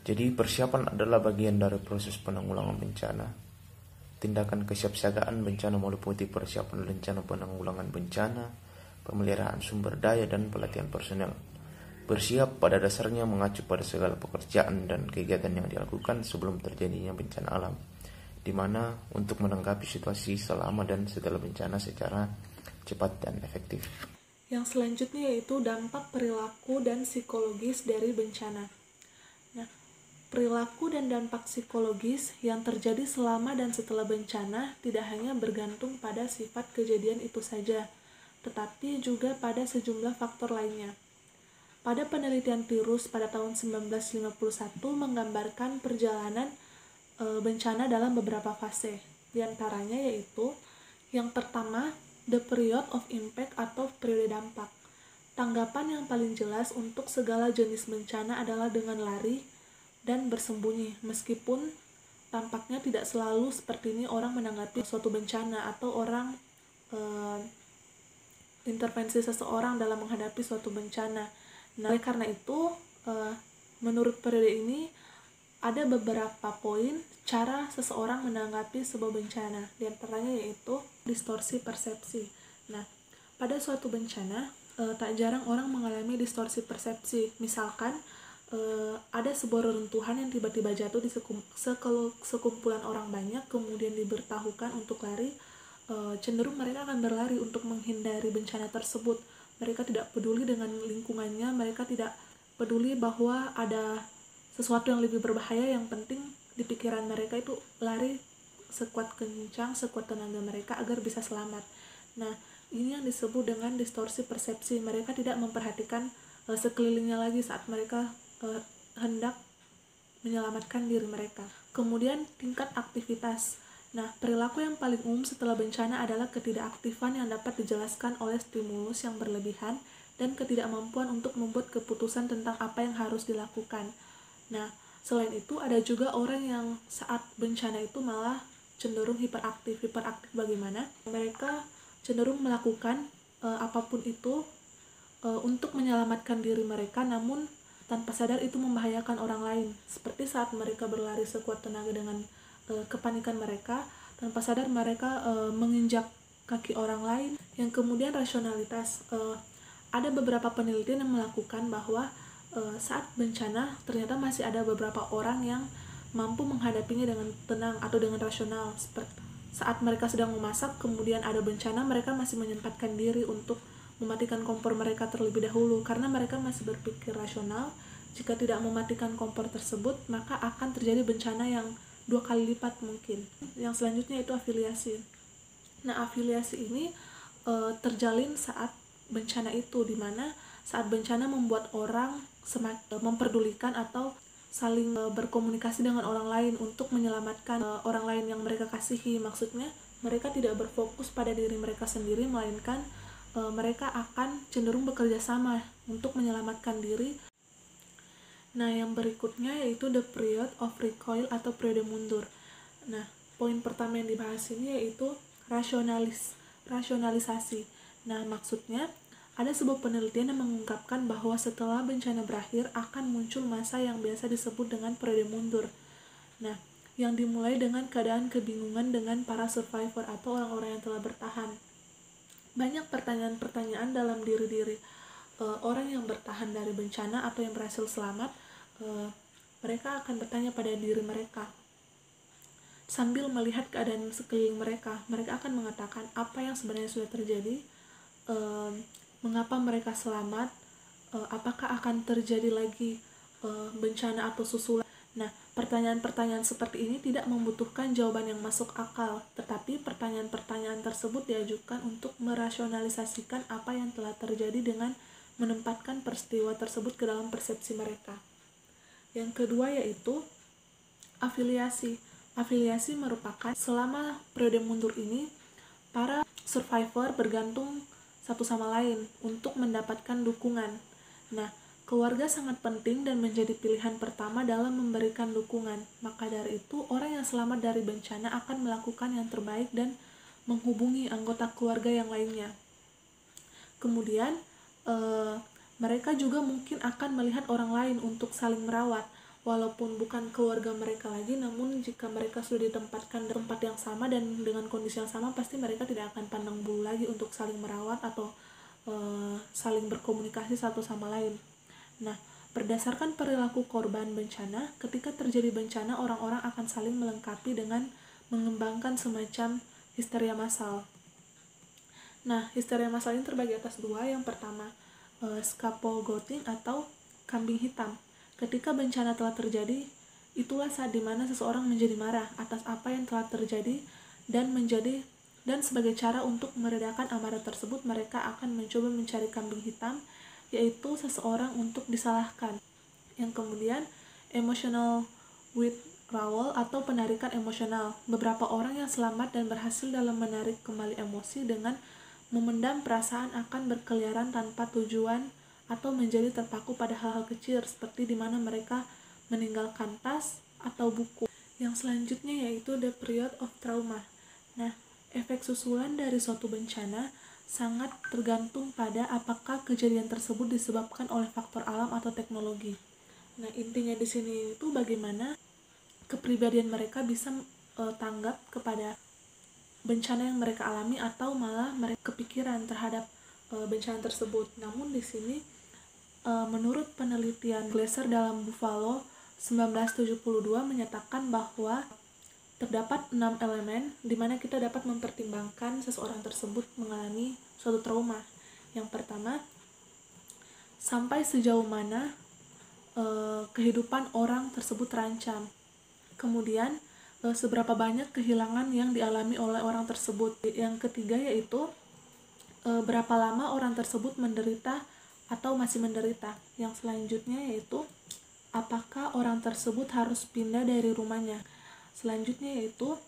Jadi persiapan adalah bagian dari proses penanggulangan bencana. Tindakan kesiapsiagaan bencana meliputi persiapan rencana penanggulangan bencana, pemeliharaan sumber daya, dan pelatihan personel. Bersiap pada dasarnya mengacu pada segala pekerjaan dan kegiatan yang dilakukan sebelum terjadinya bencana alam, di mana untuk menanggapi situasi selama dan setelah bencana secara cepat dan efektif. Yang selanjutnya yaitu dampak perilaku dan psikologis dari bencana. Nah, perilaku dan dampak psikologis yang terjadi selama dan setelah bencana tidak hanya bergantung pada sifat kejadian itu saja, tetapi juga pada sejumlah faktor lainnya. Pada penelitian Tirus pada tahun 1951 menggambarkan perjalanan bencana dalam beberapa fase. Di antaranya yaitu yang pertama, the period of impact atau periode dampak. Tanggapan yang paling jelas untuk segala jenis bencana adalah dengan lari dan bersembunyi, meskipun tampaknya tidak selalu seperti ini orang menanggapi suatu bencana atau orang intervensi seseorang dalam menghadapi suatu bencana. Nah, karena itu menurut periode ini ada beberapa poin cara seseorang menanggapi sebuah bencana. Di antaranya yaitu distorsi persepsi. Nah, pada suatu bencana tak jarang orang mengalami distorsi persepsi. Misalkan ada sebuah reruntuhan yang tiba-tiba jatuh di sekumpulan orang banyak, kemudian diberitahukan untuk lari, cenderung mereka akan berlari untuk menghindari bencana tersebut. mereka tidak peduli dengan lingkungannya, mereka tidak peduli bahwa ada sesuatu yang lebih berbahaya. Yang penting di pikiran mereka itu lari sekuat kencang, sekuat tenaga mereka agar bisa selamat. Nah, ini yang disebut dengan distorsi persepsi. Mereka tidak memperhatikan sekelilingnya lagi saat mereka hendak menyelamatkan diri mereka. Kemudian tingkat aktivitas. Nah, perilaku yang paling umum setelah bencana adalah ketidakaktifan yang dapat dijelaskan oleh stimulus yang berlebihan dan ketidakmampuan untuk membuat keputusan tentang apa yang harus dilakukan. Nah, selain itu ada juga orang yang saat bencana itu malah cenderung hiperaktif. Hiperaktif bagaimana? Mereka cenderung melakukan apapun itu untuk menyelamatkan diri mereka, namun tanpa sadar itu membahayakan orang lain. Seperti saat mereka berlari sekuat tenaga dengan kepanikan mereka, tanpa sadar mereka menginjak kaki orang lain. Yang kemudian rasionalitas. Ada beberapa penelitian yang melakukan bahwa saat bencana ternyata masih ada beberapa orang yang mampu menghadapinya dengan tenang atau dengan rasional. Seperti saat mereka sedang memasak, kemudian ada bencana, mereka masih menyempatkan diri untuk mematikan kompor mereka terlebih dahulu, karena mereka masih berpikir rasional. Jika tidak mematikan kompor tersebut, maka akan terjadi bencana yang 2 kali lipat mungkin. Yang selanjutnya itu afiliasi. Nah, afiliasi ini terjalin saat bencana itu, dimana saat bencana membuat orang semakin memperdulikan atau saling berkomunikasi dengan orang lain untuk menyelamatkan orang lain yang mereka kasihi. Maksudnya mereka tidak berfokus pada diri mereka sendiri, melainkan mereka akan cenderung bekerja sama untuk menyelamatkan diri. Nah, yang berikutnya yaitu the period of recoil atau periode mundur. Nah, poin pertama yang dibahas ini yaitu rasionalisasi. Nah, maksudnya ada sebuah penelitian yang mengungkapkan bahwa setelah bencana berakhir akan muncul masa yang biasa disebut dengan periode mundur. Nah, yang dimulai dengan keadaan kebingungan dengan para survivor atau orang-orang yang telah bertahan. Banyak pertanyaan-pertanyaan dalam diri orang yang bertahan dari bencana atau yang berhasil selamat. Mereka akan bertanya pada diri mereka sambil melihat keadaan sekeliling mereka. Mereka akan mengatakan apa yang sebenarnya sudah terjadi, mengapa mereka selamat, apakah akan terjadi lagi bencana atau susulan. Nah, pertanyaan-pertanyaan seperti ini tidak membutuhkan jawaban yang masuk akal, tetapi pertanyaan-pertanyaan tersebut diajukan untuk merasionalisasikan apa yang telah terjadi dengan menempatkan peristiwa tersebut ke dalam persepsi mereka. Yang kedua yaitu afiliasi. Afiliasi merupakan selama periode mundur ini, para survivor bergantung satu sama lain untuk mendapatkan dukungan. Nah, keluarga sangat penting dan menjadi pilihan pertama dalam memberikan dukungan. Maka dari itu, orang yang selamat dari bencana akan melakukan yang terbaik dan menghubungi anggota keluarga yang lainnya. Kemudian, mereka juga mungkin akan melihat orang lain untuk saling merawat. Walaupun bukan keluarga mereka lagi, namun jika mereka sudah ditempatkan di tempat yang sama dan dengan kondisi yang sama, pasti mereka tidak akan pandang bulu lagi untuk saling merawat atau saling berkomunikasi satu sama lain. Nah, berdasarkan perilaku korban bencana, ketika terjadi bencana, orang-orang akan saling melengkapi dengan mengembangkan semacam histeria massal. Nah, histeria massal ini terbagi atas 2. Yang pertama, scapegoating atau kambing hitam. Ketika bencana telah terjadi, itulah saat dimana seseorang menjadi marah atas apa yang telah terjadi dan sebagai cara untuk meredakan amarah tersebut, mereka akan mencoba mencari kambing hitam, yaitu seseorang untuk disalahkan. Yang kemudian, emotional withdrawal atau penarikan emosional. Beberapa orang yang selamat dan berhasil dalam menarik kembali emosi dengan memendam perasaan akan berkeliaran tanpa tujuan atau menjadi terpaku pada hal-hal kecil seperti di mana mereka meninggalkan tas atau buku. Yang selanjutnya yaitu the period of trauma. Nah, efek susulan dari suatu bencana sangat tergantung pada apakah kejadian tersebut disebabkan oleh faktor alam atau teknologi. Nah, intinya di sini itu bagaimana kepribadian mereka bisa tanggap kepada bencana yang mereka alami atau malah mereka kepikiran terhadap bencana tersebut. Namun di sini menurut penelitian Glaser dalam Buffalo 1972 menyatakan bahwa terdapat 6 elemen di mana kita dapat mempertimbangkan seseorang tersebut mengalami suatu trauma. Yang pertama, sampai sejauh mana kehidupan orang tersebut terancam. Kemudian, seberapa banyak kehilangan yang dialami oleh orang tersebut. Yang ketiga yaitu berapa lama orang tersebut menderita atau masih menderita. Yang selanjutnya yaitu apakah orang tersebut harus pindah dari rumahnya. Selanjutnya yaitu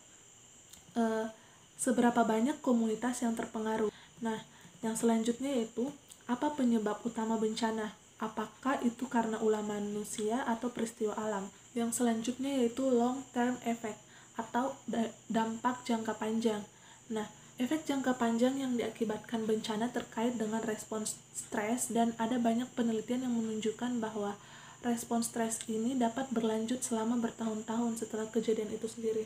seberapa banyak komunitas yang terpengaruh. Nah, yang selanjutnya yaitu apa penyebab utama bencana. Apakah itu karena ulah manusia atau peristiwa alam. Yang selanjutnya yaitu long term effect atau dampak jangka panjang. Nah, efek jangka panjang yang diakibatkan bencana terkait dengan respons stres, dan ada banyak penelitian yang menunjukkan bahwa respons stres ini dapat berlanjut selama bertahun-tahun setelah kejadian itu sendiri.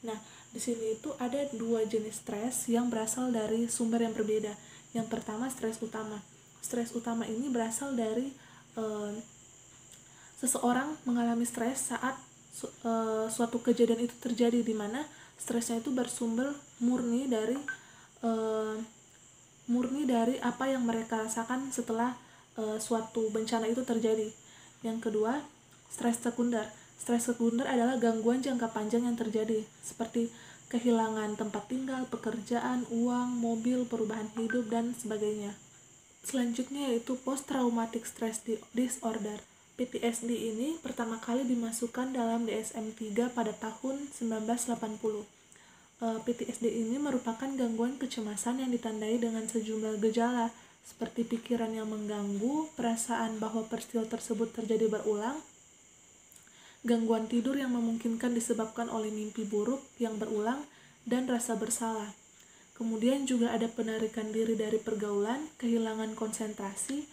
Nah, di sini itu ada 2 jenis stres yang berasal dari sumber yang berbeda. Yang pertama, stres utama. Stres utama ini berasal dari seseorang mengalami stres saat suatu kejadian itu terjadi, di mana stresnya itu bersumber murni dari apa yang mereka rasakan setelah suatu bencana itu terjadi. Yang kedua, stres sekunder. Stres sekunder adalah gangguan jangka panjang yang terjadi, seperti kehilangan tempat tinggal, pekerjaan, uang, mobil, perubahan hidup, dan sebagainya. Selanjutnya yaitu Post Traumatic Stress Disorder. PTSD ini pertama kali dimasukkan dalam DSM-3 pada tahun 1980. PTSD ini merupakan gangguan kecemasan yang ditandai dengan sejumlah gejala seperti pikiran yang mengganggu, perasaan bahwa peristiwa tersebut terjadi berulang, gangguan tidur yang memungkinkan disebabkan oleh mimpi buruk yang berulang, dan rasa bersalah. Kemudian juga ada penarikan diri dari pergaulan, kehilangan konsentrasi,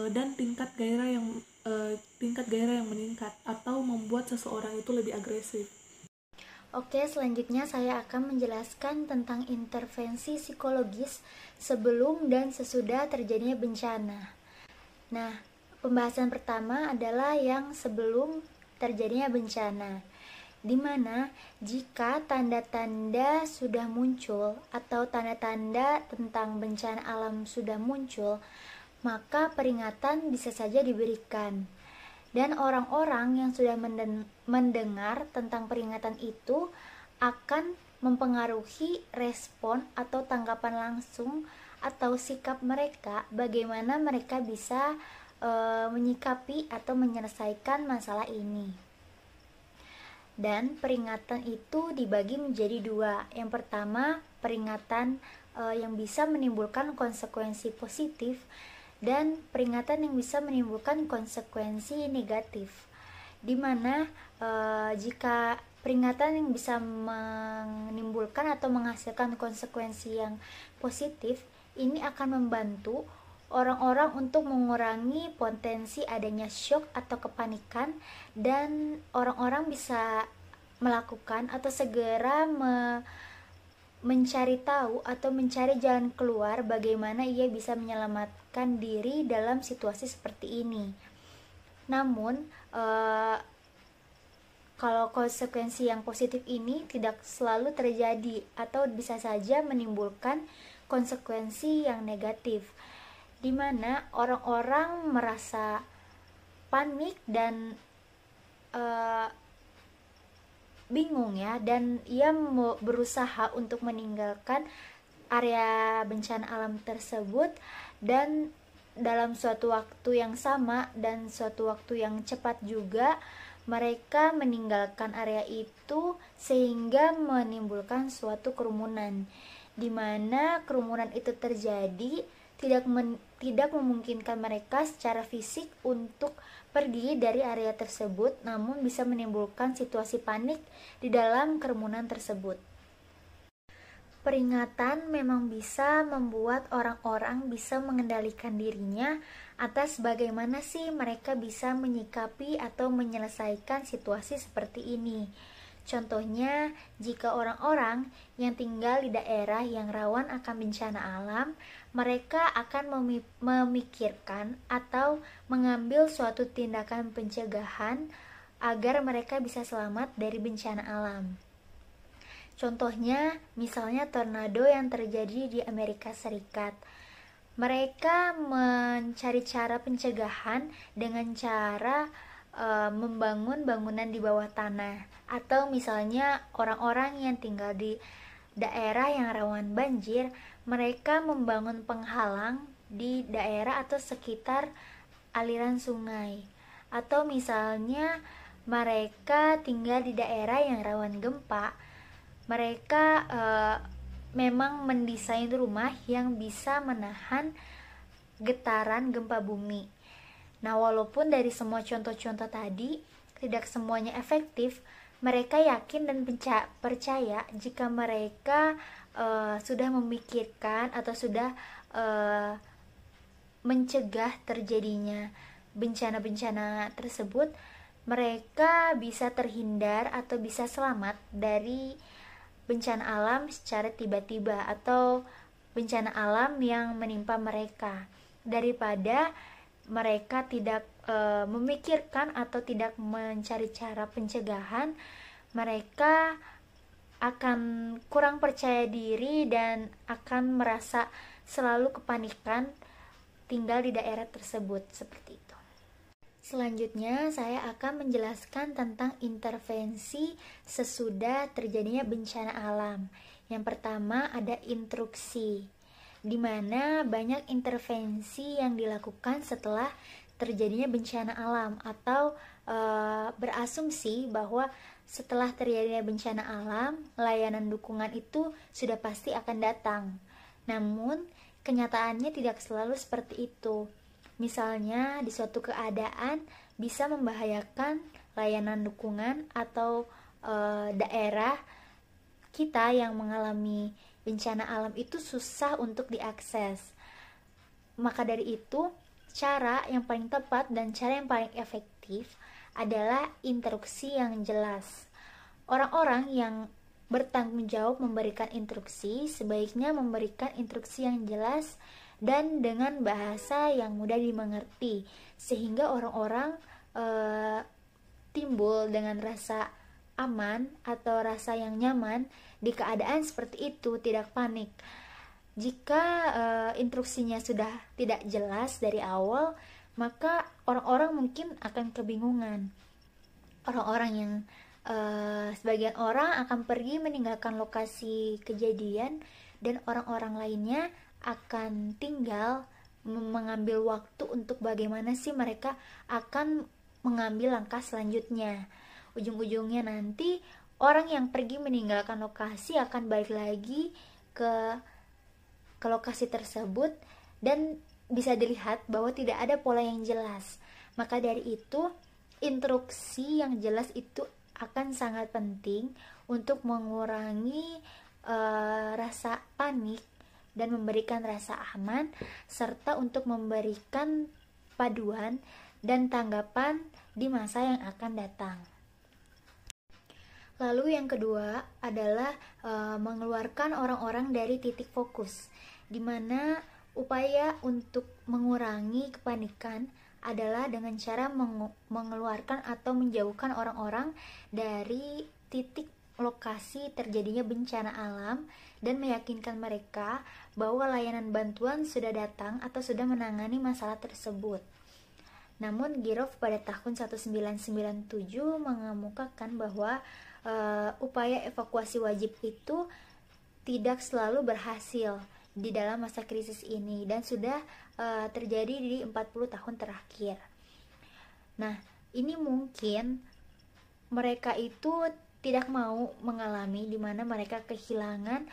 dan tingkat gairah yang meningkat atau membuat seseorang itu lebih agresif. Oke, selanjutnya saya akan menjelaskan tentang intervensi psikologis sebelum dan sesudah terjadinya bencana. Nah, pembahasan pertama adalah yang sebelum terjadinya bencana, di mana jika tanda-tanda sudah muncul atau tanda-tanda tentang bencana alam sudah muncul, maka peringatan bisa saja diberikan. Dan orang-orang yang sudah mendengar tentang peringatan itu akan mempengaruhi respon atau tanggapan langsung atau sikap mereka, bagaimana mereka bisa menyikapi atau menyelesaikan masalah ini. Dan peringatan itu dibagi menjadi 2. Yang pertama, peringatan yang bisa menimbulkan konsekuensi positif, dan peringatan yang bisa menimbulkan konsekuensi negatif. Dimana jika peringatan yang bisa menimbulkan atau menghasilkan konsekuensi yang positif, ini akan membantu orang-orang untuk mengurangi potensi adanya shock atau kepanikan, dan orang-orang bisa melakukan atau segera mencari tahu atau mencari jalan keluar bagaimana ia bisa menyelamatkan diri dalam situasi seperti ini. Namun kalau konsekuensi yang positif ini tidak selalu terjadi atau bisa saja menimbulkan konsekuensi yang negatif, di mana orang-orang merasa panik dan bingung ya, dan ia berusaha untuk meninggalkan area bencana alam tersebut, dan dalam suatu waktu yang sama dan suatu waktu yang cepat juga mereka meninggalkan area itu, sehingga menimbulkan suatu kerumunan, di mana kerumunan itu terjadi tidak memungkinkan mereka secara fisik untuk pergi dari area tersebut, namun bisa menimbulkan situasi panik di dalam kerumunan tersebut. Peringatan memang bisa membuat orang-orang bisa mengendalikan dirinya atas bagaimana sih mereka bisa menyikapi atau menyelesaikan situasi seperti ini. Contohnya, jika orang-orang yang tinggal di daerah yang rawan akan bencana alam, mereka akan memikirkan atau mengambil suatu tindakan pencegahan agar mereka bisa selamat dari bencana alam. Contohnya, misalnya tornado yang terjadi di Amerika Serikat. Mereka mencari cara pencegahan dengan cara membangun bangunan di bawah tanah, atau misalnya orang-orang yang tinggal di daerah yang rawan banjir, mereka membangun penghalang di daerah atau sekitar aliran sungai, atau misalnya mereka tinggal di daerah yang rawan gempa, mereka memang mendesain rumah yang bisa menahan getaran gempa bumi. Nah, walaupun dari semua contoh-contoh tadi tidak semuanya efektif, mereka yakin dan percaya jika mereka sudah memikirkan atau sudah mencegah terjadinya bencana-bencana tersebut, mereka bisa terhindar atau bisa selamat dari bencana alam secara tiba-tiba atau bencana alam yang menimpa mereka, daripada mereka tidak memikirkan atau tidak mencari cara pencegahan. Mereka akan kurang percaya diri dan akan merasa selalu kepanikan tinggal di daerah tersebut, seperti itu. Selanjutnya saya akan menjelaskan tentang intervensi sesudah terjadinya bencana alam. Yang pertama ada instruksi, di mana banyak intervensi yang dilakukan setelah terjadinya bencana alam, atau berasumsi bahwa setelah terjadinya bencana alam, layanan dukungan itu sudah pasti akan datang. Namun, kenyataannya tidak selalu seperti itu. Misalnya, di suatu keadaan bisa membahayakan layanan dukungan atau daerah kita yang mengalami bencana alam itu susah untuk diakses. Maka dari itu, cara yang paling tepat dan cara yang paling efektif adalah instruksi yang jelas. Orang-orang yang bertanggung jawab memberikan instruksi sebaiknya memberikan instruksi yang jelas dan dengan bahasa yang mudah dimengerti, sehingga orang-orang timbul dengan rasa aman atau rasa yang nyaman di keadaan seperti itu, tidak panik. Jika instruksinya sudah tidak jelas dari awal, maka orang-orang mungkin akan kebingungan. Orang-orang yang sebagian orang akan pergi meninggalkan lokasi kejadian, dan orang-orang lainnya akan tinggal mengambil waktu untuk bagaimana sih mereka akan mengambil langkah selanjutnya. Ujung-ujungnya nanti orang yang pergi meninggalkan lokasi akan balik lagi ke lokasi tersebut dan bisa dilihat bahwa tidak ada pola yang jelas. Maka dari itu, instruksi yang jelas itu akan sangat penting untuk mengurangi rasa panik dan memberikan rasa aman, serta untuk memberikan paduan dan tanggapan di masa yang akan datang. Lalu yang kedua adalah mengeluarkan orang-orang dari titik fokus, di mana upaya untuk mengurangi kepanikan adalah dengan cara mengeluarkan atau menjauhkan orang-orang dari titik lokasi terjadinya bencana alam dan meyakinkan mereka bahwa layanan bantuan sudah datang atau sudah menangani masalah tersebut. Namun Girov pada tahun 1997 mengemukakan bahwa upaya evakuasi wajib itu tidak selalu berhasil di dalam masa krisis ini dan sudah terjadi di 40 tahun terakhir. Nah, ini mungkin mereka itu tidak mau mengalami di mana mereka kehilangan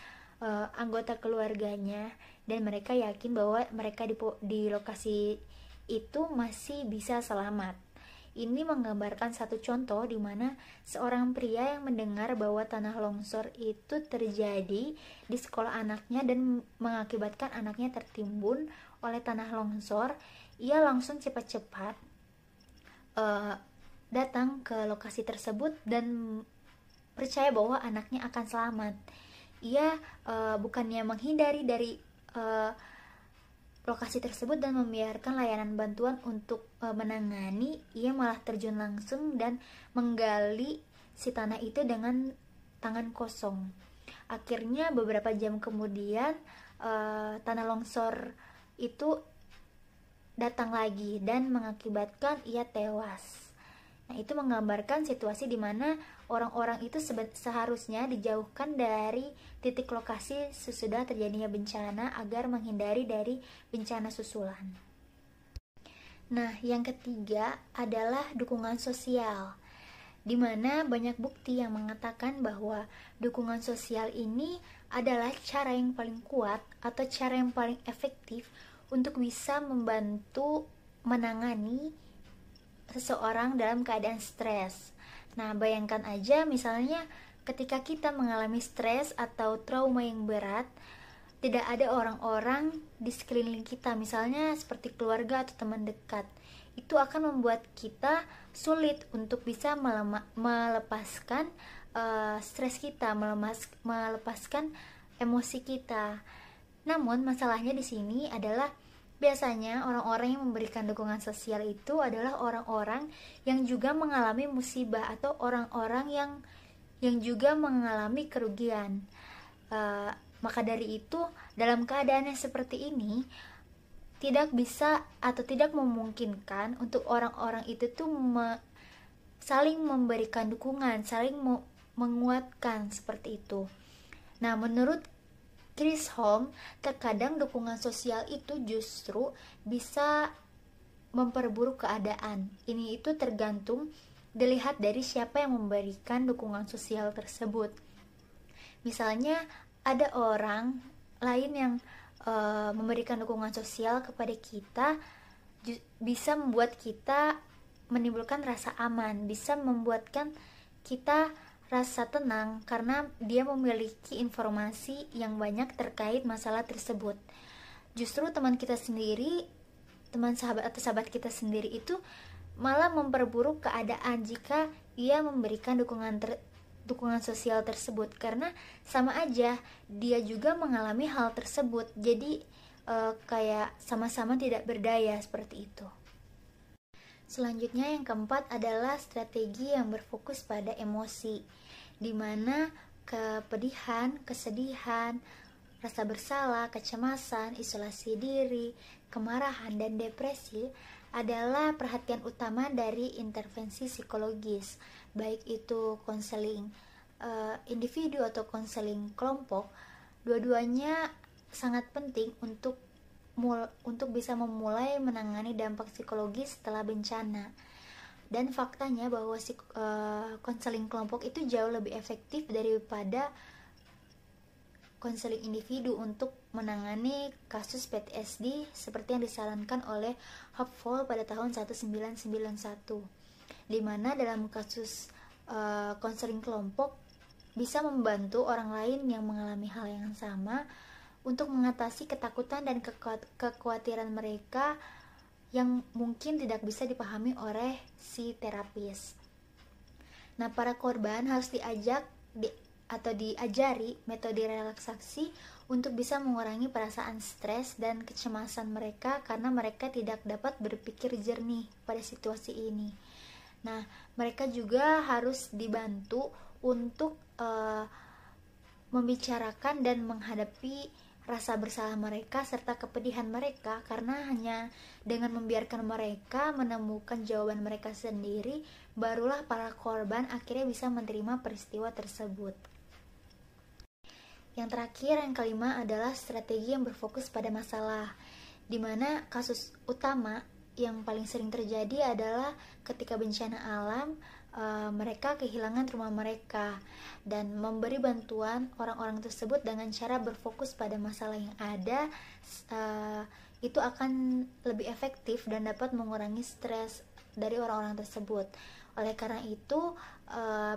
anggota keluarganya, dan mereka yakin bahwa mereka di lokasi itu masih bisa selamat. Ini menggambarkan satu contoh di mana seorang pria yang mendengar bahwa tanah longsor itu terjadi di sekolah anaknya dan mengakibatkan anaknya tertimbun oleh tanah longsor, ia langsung cepat-cepat datang ke lokasi tersebut dan percaya bahwa anaknya akan selamat. Ia bukannya menghindari dari lokasi tersebut dan membiarkan layanan bantuan untuk menangani, ia malah terjun langsung dan menggali si tanah itu dengan tangan kosong. Akhirnya beberapa jam kemudian tanah longsor itu datang lagi dan mengakibatkan ia tewas. Nah, itu menggambarkan situasi di mana orang-orang itu seharusnya dijauhkan dari titik lokasi sesudah terjadinya bencana agar menghindari dari bencana susulan. Nah, yang ketiga adalah dukungan sosial, di mana banyak bukti yang mengatakan bahwa dukungan sosial ini adalah cara yang paling kuat atau cara yang paling efektif untuk bisa membantu menangani seseorang dalam keadaan stres. Nah, bayangkan aja misalnya ketika kita mengalami stres atau trauma yang berat, tidak ada orang-orang di sekeliling kita, misalnya seperti keluarga atau teman dekat. Itu akan membuat kita sulit untuk bisa melepaskan stres kita, melepaskan emosi kita. Namun masalahnya di sini adalah biasanya orang-orang yang memberikan dukungan sosial itu adalah orang-orang yang juga mengalami musibah atau orang-orang yang juga mengalami kerugian. Maka dari itu, dalam keadaan yang seperti ini, tidak bisa atau tidak memungkinkan untuk orang-orang itu tuh saling memberikan dukungan, saling menguatkan seperti itu. Nah, menurut Chisholm, terkadang dukungan sosial itu justru bisa memperburuk keadaan. Ini itu tergantung dilihat dari siapa yang memberikan dukungan sosial tersebut. Misalnya ada orang lain yang memberikan dukungan sosial kepada kita, bisa membuat kita menimbulkan rasa aman, bisa membuatkan kita rasa tenang karena dia memiliki informasi yang banyak terkait masalah tersebut. Justru teman kita sendiri, teman sahabat atau sahabat kita sendiri itu malah memperburuk keadaan jika ia memberikan dukungan sosial tersebut, karena sama aja dia juga mengalami hal tersebut. Jadi kayak sama-sama tidak berdaya seperti itu. Selanjutnya yang keempat adalah strategi yang berfokus pada emosi, di mana kepedihan, kesedihan, rasa bersalah, kecemasan, isolasi diri, kemarahan, dan depresi adalah perhatian utama dari intervensi psikologis, baik itu konseling individu atau konseling kelompok. Dua-duanya sangat penting untuk bisa memulai menangani dampak psikologis setelah bencana. Dan faktanya bahwa konseling kelompok itu jauh lebih efektif daripada konseling individu untuk menangani kasus PTSD seperti yang disarankan oleh Hopful pada tahun 1991, di mana dalam kasus konseling kelompok bisa membantu orang lain yang mengalami hal yang sama untuk mengatasi ketakutan dan kekhawatiran mereka yang mungkin tidak bisa dipahami oleh si terapis. Nah, para korban harus diajari metode relaksasi untuk bisa mengurangi perasaan stres dan kecemasan mereka karena mereka tidak dapat berpikir jernih pada situasi ini. Nah, mereka juga harus dibantu untuk membicarakan dan menghadapi rasa bersalah mereka serta kepedihan mereka, karena hanya dengan membiarkan mereka menemukan jawaban mereka sendiri, barulah para korban akhirnya bisa menerima peristiwa tersebut. Yang terakhir, yang kelima adalah strategi yang berfokus pada masalah, di mana kasus utama yang paling sering terjadi adalah ketika bencana alam, mereka kehilangan rumah mereka, dan memberi bantuan orang-orang tersebut dengan cara berfokus pada masalah yang ada, itu akan lebih efektif dan dapat mengurangi stres dari orang-orang tersebut. Oleh karena itu,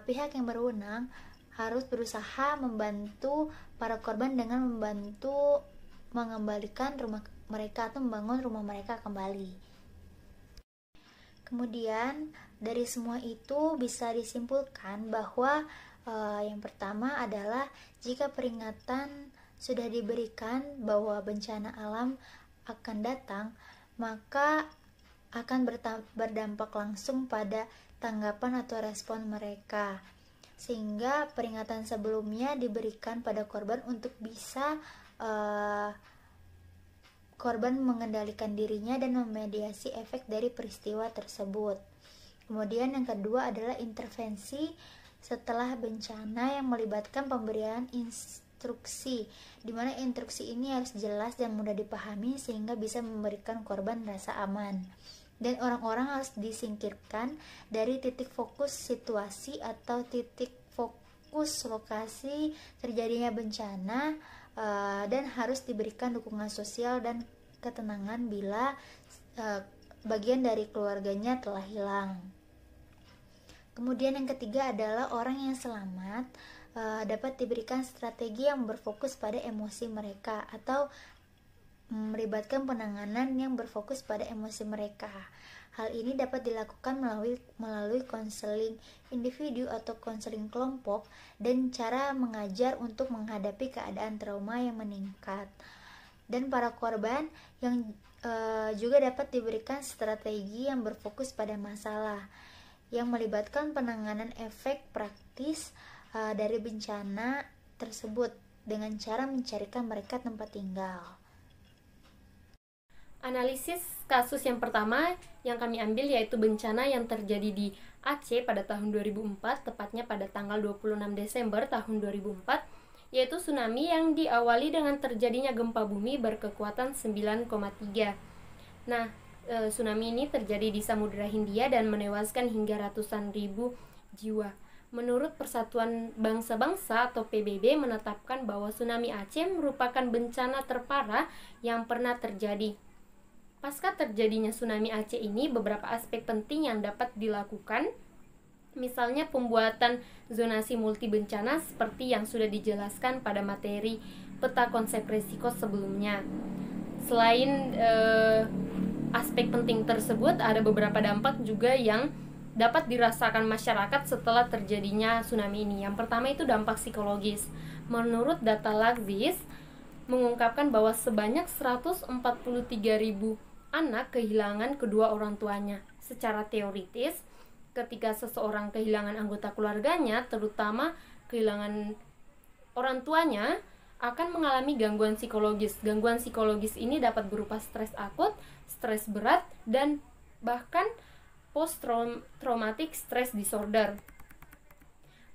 pihak yang berwenang harus berusaha membantu para korban dengan membantu mengembalikan rumah mereka atau membangun rumah mereka kembali. Kemudian dari semua itu bisa disimpulkan bahwa yang pertama adalah jika peringatan sudah diberikan bahwa bencana alam akan datang, maka akan berdampak langsung pada tanggapan atau respon mereka, sehingga peringatan sebelumnya diberikan pada korban untuk bisa korban mengendalikan dirinya dan memediasi efek dari peristiwa tersebut. Kemudian yang kedua adalah intervensi setelah bencana yang melibatkan pemberian instruksi, di mana instruksi ini harus jelas dan mudah dipahami sehingga bisa memberikan korban rasa aman. Dan orang-orang harus disingkirkan dari titik fokus situasi atau titik fokus lokasi terjadinya bencana, dan harus diberikan dukungan sosial dan ketenangan bila bagian dari keluarganya telah hilang. Kemudian yang ketiga adalah orang yang selamat dapat diberikan strategi yang berfokus pada emosi mereka atau melibatkan penanganan yang berfokus pada emosi mereka. Hal ini dapat dilakukan melalui konseling individu atau konseling kelompok dan cara mengajar untuk menghadapi keadaan trauma yang meningkat. Dan para korban yang juga dapat diberikan strategi yang berfokus pada masalah yang melibatkan penanganan efek praktis dari bencana tersebut dengan cara mencarikan mereka tempat tinggal. Analisis kasus yang pertama yang kami ambil yaitu bencana yang terjadi di Aceh pada tahun 2004, tepatnya pada tanggal 26 Desember tahun 2004, yaitu tsunami yang diawali dengan terjadinya gempa bumi berkekuatan 9,3. Nah, tsunami ini terjadi di Samudra Hindia dan menewaskan hingga ratusan ribu jiwa. Menurut Persatuan Bangsa-Bangsa atau PBB menetapkan bahwa tsunami Aceh merupakan bencana terparah yang pernah terjadi. Pasca terjadinya tsunami Aceh ini, beberapa aspek penting yang dapat dilakukan, misalnya pembuatan zonasi multi bencana seperti yang sudah dijelaskan pada materi peta konsep risiko sebelumnya. Selain aspek penting tersebut, ada beberapa dampak juga yang dapat dirasakan masyarakat setelah terjadinya tsunami ini. Yang pertama itu dampak psikologis. Menurut data Laxis mengungkapkan bahwa sebanyak 143.000 anak kehilangan kedua orang tuanya. Secara teoritis, ketika seseorang kehilangan anggota keluarganya, terutama kehilangan orang tuanya, akan mengalami gangguan psikologis. Gangguan psikologis ini dapat berupa stres akut, stres berat, dan bahkan post-traumatic stress disorder.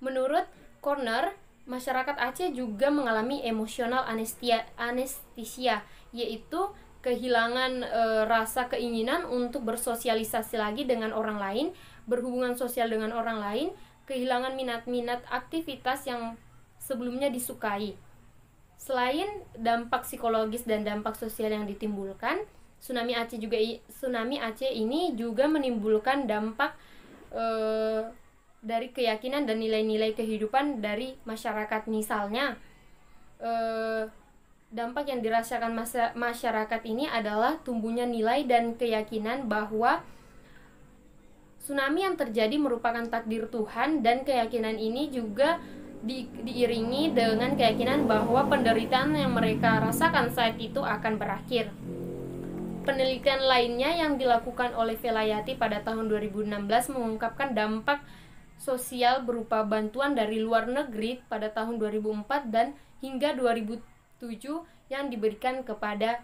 Menurut Corner, masyarakat Aceh juga mengalami emosional anestesia, yaitu kehilangan rasa keinginan untuk bersosialisasi lagi dengan orang lain, berhubungan sosial dengan orang lain, kehilangan minat-minat aktivitas yang sebelumnya disukai. Selain dampak psikologis dan dampak sosial yang ditimbulkan, tsunami Aceh ini juga menimbulkan dampak dari keyakinan dan nilai-nilai kehidupan dari masyarakat. Misalnya, dampak yang dirasakan masyarakat ini adalah tumbuhnya nilai dan keyakinan bahwa tsunami yang terjadi merupakan takdir Tuhan, dan keyakinan ini juga diiringi dengan keyakinan bahwa penderitaan yang mereka rasakan saat itu akan berakhir. Penelitian lainnya yang dilakukan oleh Velayati pada tahun 2016 mengungkapkan dampak sosial berupa bantuan dari luar negeri pada tahun 2004 dan hingga 2007 yang diberikan kepada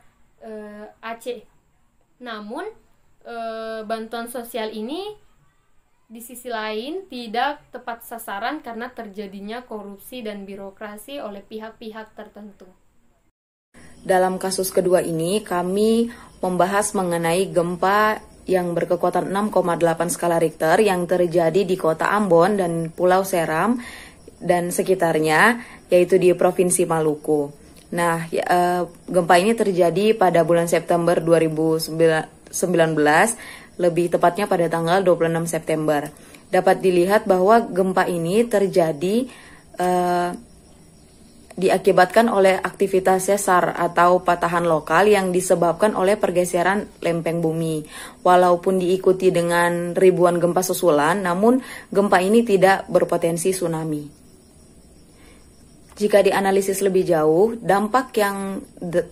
Aceh. Namun bantuan sosial ini di sisi lain tidak tepat sasaran karena terjadinya korupsi dan birokrasi oleh pihak-pihak tertentu. Dalam kasus kedua ini kami membahas mengenai gempa yang berkekuatan 6,8 skala Richter yang terjadi di kota Ambon dan Pulau Seram dan sekitarnya, yaitu di Provinsi Maluku. Nah, gempa ini terjadi pada bulan September 2019, lebih tepatnya pada tanggal 26 September. Dapat dilihat bahwa gempa ini terjadi diakibatkan oleh aktivitas sesar atau patahan lokal yang disebabkan oleh pergeseran lempeng bumi. Walaupun diikuti dengan ribuan gempa susulan, namun gempa ini tidak berpotensi tsunami. Jika dianalisis lebih jauh, dampak yang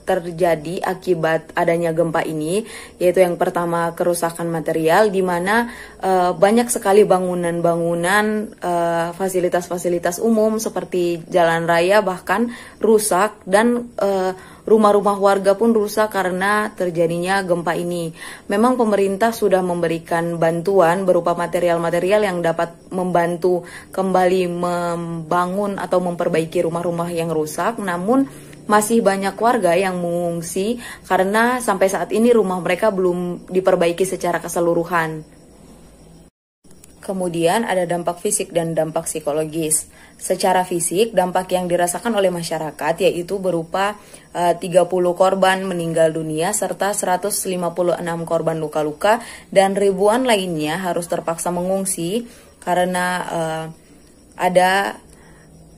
terjadi akibat adanya gempa ini, yaitu yang pertama kerusakan material, di mana banyak sekali bangunan-bangunan, fasilitas-fasilitas umum seperti jalan raya bahkan rusak, dan rumah-rumah warga pun rusak karena terjadinya gempa ini. Memang pemerintah sudah memberikan bantuan berupa material-material yang dapat membantu kembali membangun atau memperbaiki rumah-rumah yang rusak, namun masih banyak warga yang mengungsi karena sampai saat ini rumah mereka belum diperbaiki secara keseluruhan. Kemudian ada dampak fisik dan dampak psikologis. Secara fisik, dampak yang dirasakan oleh masyarakat yaitu berupa 30 korban meninggal dunia serta 156 korban luka-luka dan ribuan lainnya harus terpaksa mengungsi karena ada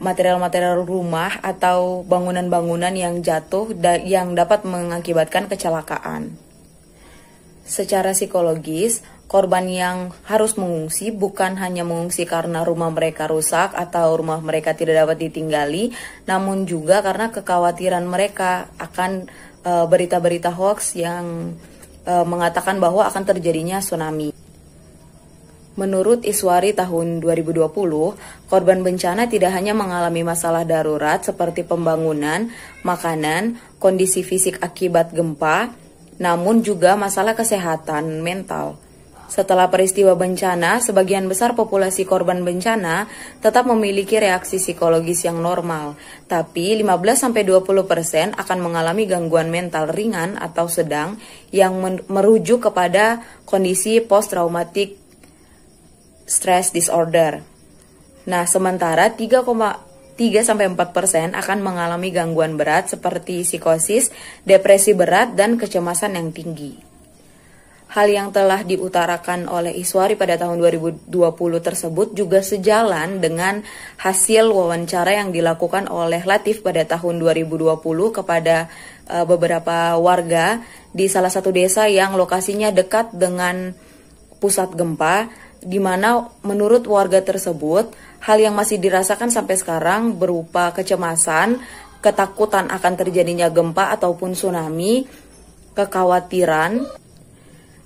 material-material rumah atau bangunan-bangunan yang jatuh yang dapat mengakibatkan kecelakaan. Secara psikologis, korban yang harus mengungsi bukan hanya mengungsi karena rumah mereka rusak atau rumah mereka tidak dapat ditinggali, namun juga karena kekhawatiran mereka akan berita-berita hoax yang mengatakan bahwa akan terjadinya tsunami. Menurut Iswari tahun 2020, korban bencana tidak hanya mengalami masalah darurat seperti pembangunan, makanan, kondisi fisik akibat gempa, namun juga masalah kesehatan mental. Setelah peristiwa bencana, sebagian besar populasi korban bencana tetap memiliki reaksi psikologis yang normal, tapi 15-20% akan mengalami gangguan mental ringan atau sedang yang merujuk kepada kondisi post-traumatic stress disorder. Nah, sementara 3-4% akan mengalami gangguan berat seperti psikosis, depresi berat, dan kecemasan yang tinggi. Hal yang telah diutarakan oleh Iswari pada tahun 2020 tersebut juga sejalan dengan hasil wawancara yang dilakukan oleh Latif pada tahun 2020 kepada beberapa warga di salah satu desa yang lokasinya dekat dengan pusat gempa, di mana menurut warga tersebut hal yang masih dirasakan sampai sekarang berupa kecemasan, ketakutan akan terjadinya gempa ataupun tsunami, kekhawatiran,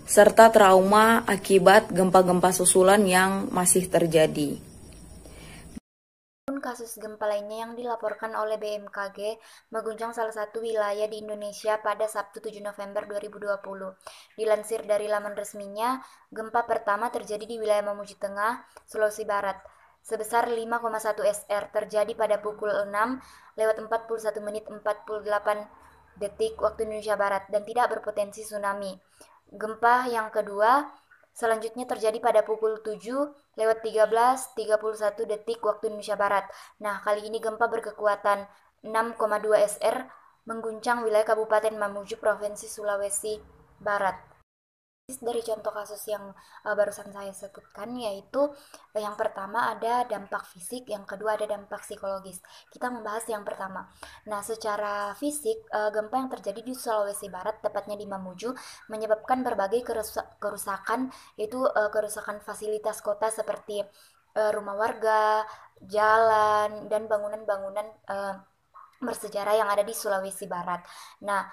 serta trauma akibat gempa-gempa susulan yang masih terjadi. Kasus gempa lainnya yang dilaporkan oleh BMKG mengguncang salah satu wilayah di Indonesia pada Sabtu 7 November 2020. Dilansir dari laman resminya, gempa pertama terjadi di wilayah Mamuju Tengah, Sulawesi Barat, sebesar 5,1 SR terjadi pada pukul 6:41:48 waktu Indonesia Barat dan tidak berpotensi tsunami. Gempa yang kedua selanjutnya terjadi pada pukul 7:13:31 waktu Indonesia Barat. Nah, kali ini gempa berkekuatan 6,2 SR mengguncang wilayah Kabupaten Mamuju, Provinsi Sulawesi Barat. Dari contoh kasus yang barusan saya sebutkan, yaitu yang pertama ada dampak fisik, yang kedua ada dampak psikologis. Kita membahas yang pertama. Nah, secara fisik, gempa yang terjadi di Sulawesi Barat, tepatnya di Mamuju, menyebabkan berbagai kerusakan, yaitu kerusakan fasilitas kota seperti rumah warga, jalan, dan bangunan-bangunan bersejarah yang ada di Sulawesi Barat. Nah,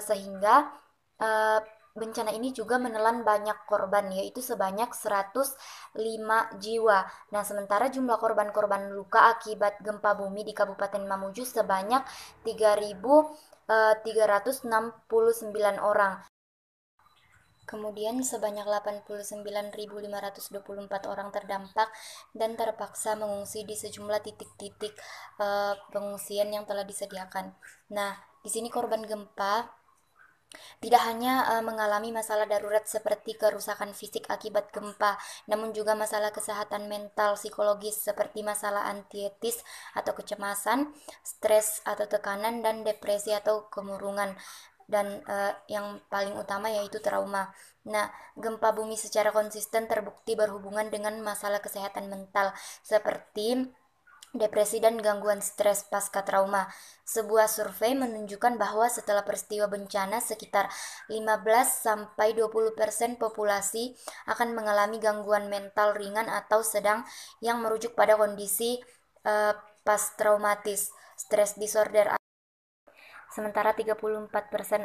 sehingga bencana ini juga menelan banyak korban, yaitu sebanyak 105 jiwa. Nah, sementara jumlah korban-korban luka akibat gempa bumi di Kabupaten Mamuju sebanyak 3.369 orang. Kemudian sebanyak 89.524 orang terdampak dan terpaksa mengungsi di sejumlah titik-titik pengungsian yang telah disediakan. Nah, di sini korban gempa tidak hanya mengalami masalah darurat seperti kerusakan fisik akibat gempa, namun juga masalah kesehatan mental psikologis seperti masalah ansietis atau kecemasan, stres atau tekanan, dan depresi atau kemurungan. Dan yang paling utama yaitu trauma. Nah, gempa bumi secara konsisten terbukti berhubungan dengan masalah kesehatan mental seperti depresi dan gangguan stres pasca trauma. Sebuah survei menunjukkan bahwa setelah peristiwa bencana sekitar 15-20% populasi akan mengalami gangguan mental ringan atau sedang yang merujuk pada kondisi post-traumatis stress disorder. Sementara 34%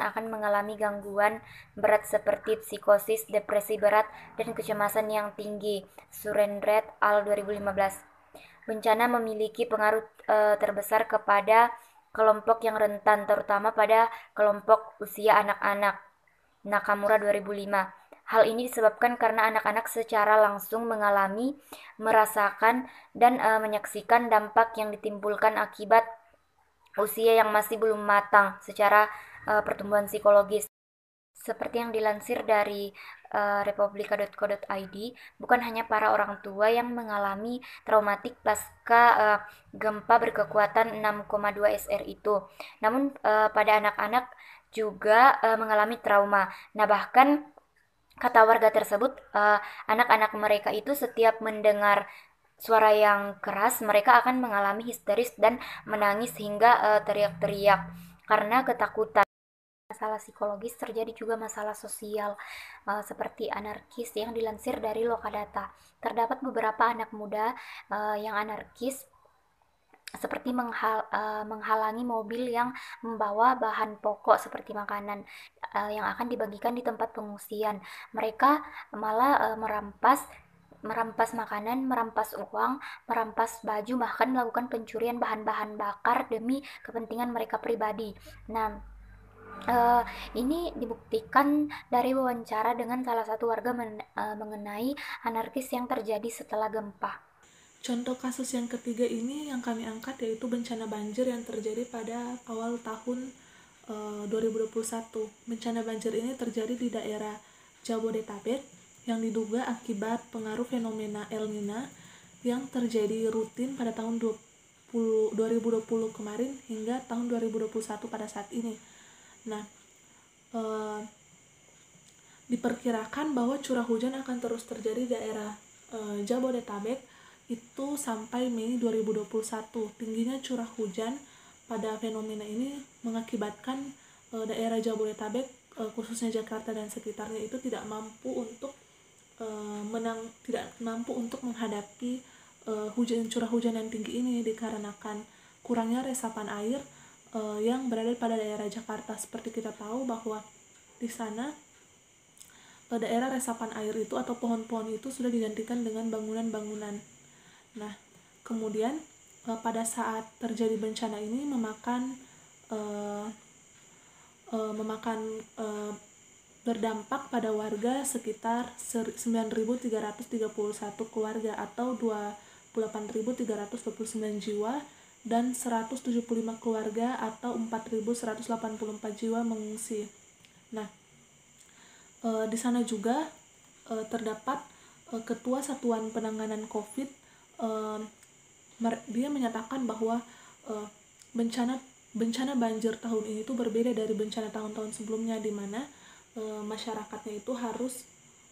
akan mengalami gangguan berat seperti psikosis, depresi berat, dan kecemasan yang tinggi. Surendret al 2015. Bencana memiliki pengaruh terbesar kepada kelompok yang rentan, terutama pada kelompok usia anak-anak. Nakamura 2005. Hal ini disebabkan karena anak-anak secara langsung mengalami, merasakan, dan menyaksikan dampak yang ditimbulkan akibat usia yang masih belum matang secara pertumbuhan psikologis. Seperti yang dilansir dari republika.co.id, bukan hanya para orang tua yang mengalami traumatik pasca gempa berkekuatan 6,2 SR itu, namun pada anak-anak juga mengalami trauma. Nah, bahkan kata warga tersebut, anak-anak mereka itu setiap mendengar suara yang keras, mereka akan mengalami histeris dan menangis hingga teriak-teriak karena ketakutan. Masalah psikologis terjadi juga masalah sosial seperti anarkis yang dilansir dari Lokadata. Terdapat beberapa anak muda yang anarkis seperti menghalangi mobil yang membawa bahan pokok seperti makanan yang akan dibagikan di tempat pengungsian. Mereka malah merampas makanan, merampas uang, merampas baju, bahkan melakukan pencurian bahan-bahan bakar demi kepentingan mereka pribadi. Nah, ini dibuktikan dari wawancara dengan salah satu warga mengenai anarkis yang terjadi setelah gempa. Contoh kasus yang ketiga ini yang kami angkat yaitu bencana banjir yang terjadi pada awal tahun 2021. Bencana banjir ini terjadi di daerah Jabodetabek yang diduga akibat pengaruh fenomena El Nino yang terjadi rutin pada tahun 2020 kemarin hingga tahun 2021 pada saat ini. Nah, diperkirakan bahwa curah hujan akan terus terjadi di daerah Jabodetabek itu sampai Mei 2021. Tingginya curah hujan pada fenomena ini mengakibatkan daerah Jabodetabek, khususnya Jakarta dan sekitarnya itu tidak mampu untuk menghadapi curah hujan yang tinggi ini dikarenakan kurangnya resapan air yang berada pada daerah Jakarta. Seperti kita tahu bahwa di sana daerah resapan air itu atau pohon-pohon itu sudah digantikan dengan bangunan-bangunan. Nah, kemudian pada saat terjadi bencana ini berdampak pada warga sekitar 9.331 keluarga atau 28.329 jiwa dan 175 keluarga atau 4.184 jiwa mengungsi. Nah, di sana juga terdapat Ketua Satuan Penanganan COVID. Dia menyatakan bahwa bencana banjir tahun ini itu berbeda dari bencana tahun-tahun sebelumnya, di mana masyarakatnya itu harus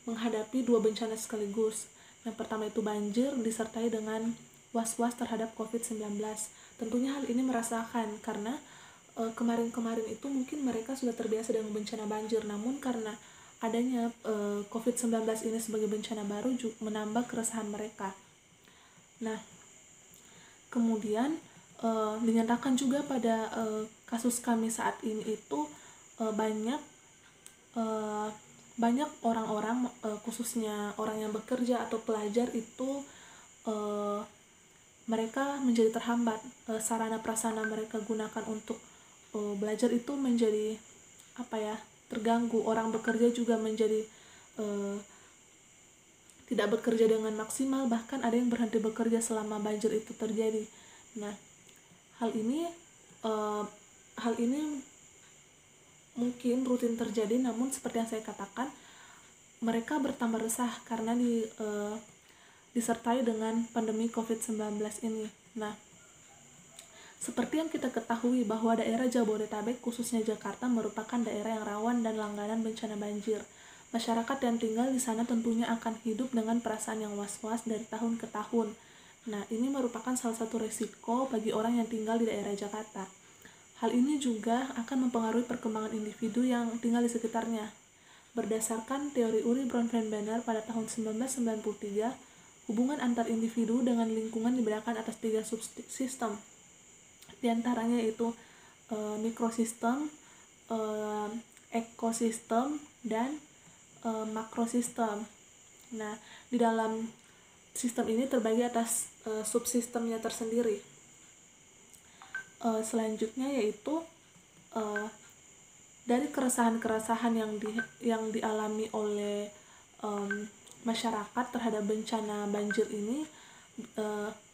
menghadapi dua bencana sekaligus. Yang pertama itu banjir disertai dengan was-was terhadap COVID-19. Tentunya hal ini merasakan karena kemarin-kemarin itu mungkin mereka sudah terbiasa dengan bencana banjir, namun karena adanya COVID-19 ini sebagai bencana baru menambah keresahan mereka. Nah, kemudian dinyatakan juga pada kasus kami saat ini itu banyak orang-orang khususnya orang yang bekerja atau pelajar itu mereka menjadi terhambat, sarana prasarana mereka gunakan untuk belajar itu menjadi terganggu. Orang bekerja juga menjadi tidak bekerja dengan maksimal, bahkan ada yang berhenti bekerja selama banjir itu terjadi. Nah, hal ini mungkin rutin terjadi, namun seperti yang saya katakan, mereka bertambah resah karena disertai dengan pandemi COVID-19 ini. Nah, seperti yang kita ketahui bahwa daerah Jabodetabek khususnya Jakarta merupakan daerah yang rawan dan langganan bencana banjir. Masyarakat yang tinggal di sana tentunya akan hidup dengan perasaan yang was-was dari tahun ke tahun. Nah, ini merupakan salah satu resiko bagi orang yang tinggal di daerah Jakarta. Hal ini juga akan mempengaruhi perkembangan individu yang tinggal di sekitarnya. Berdasarkan teori Uri Bronfenbrenner pada tahun 1993, hubungan antar individu dengan lingkungan dibedakan atas 3 subsistem. Di antaranya yaitu mikrosistem, ekosistem, dan makrosistem. Nah, di dalam sistem ini terbagi atas subsistemnya tersendiri. selanjutnya yaitu dari keresahan-keresahan yang dialami oleh masyarakat terhadap bencana banjir ini.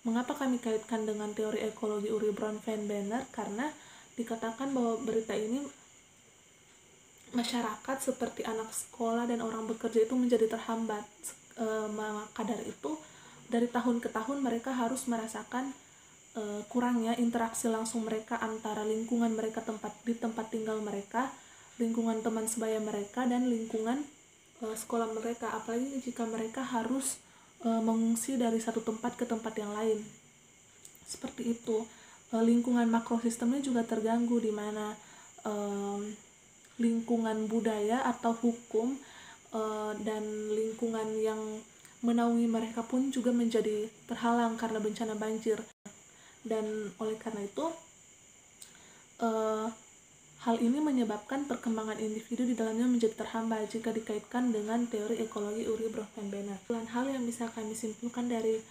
Mengapa kami kaitkan dengan teori ekologi Uri Brown Van Benner? Karena dikatakan bahwa berita ini masyarakat seperti anak sekolah dan orang bekerja itu menjadi terhambat. Maka dari itu dari tahun ke tahun mereka harus merasakan kurangnya interaksi langsung mereka antara lingkungan mereka di tempat tinggal mereka, lingkungan teman sebaya mereka, dan lingkungan sekolah mereka, apalagi jika mereka harus mengungsi dari satu tempat ke tempat yang lain. Seperti itu. Lingkungan makrosistemnya juga terganggu, di mana lingkungan budaya atau hukum dan lingkungan yang menaungi mereka pun juga menjadi terhalang karena bencana banjir. Dan oleh karena itu hal ini menyebabkan perkembangan individu di dalamnya menjadi terhambat jika dikaitkan dengan teori ekologi Uri Brown Van Benner. Hal yang bisa kami simpulkan dari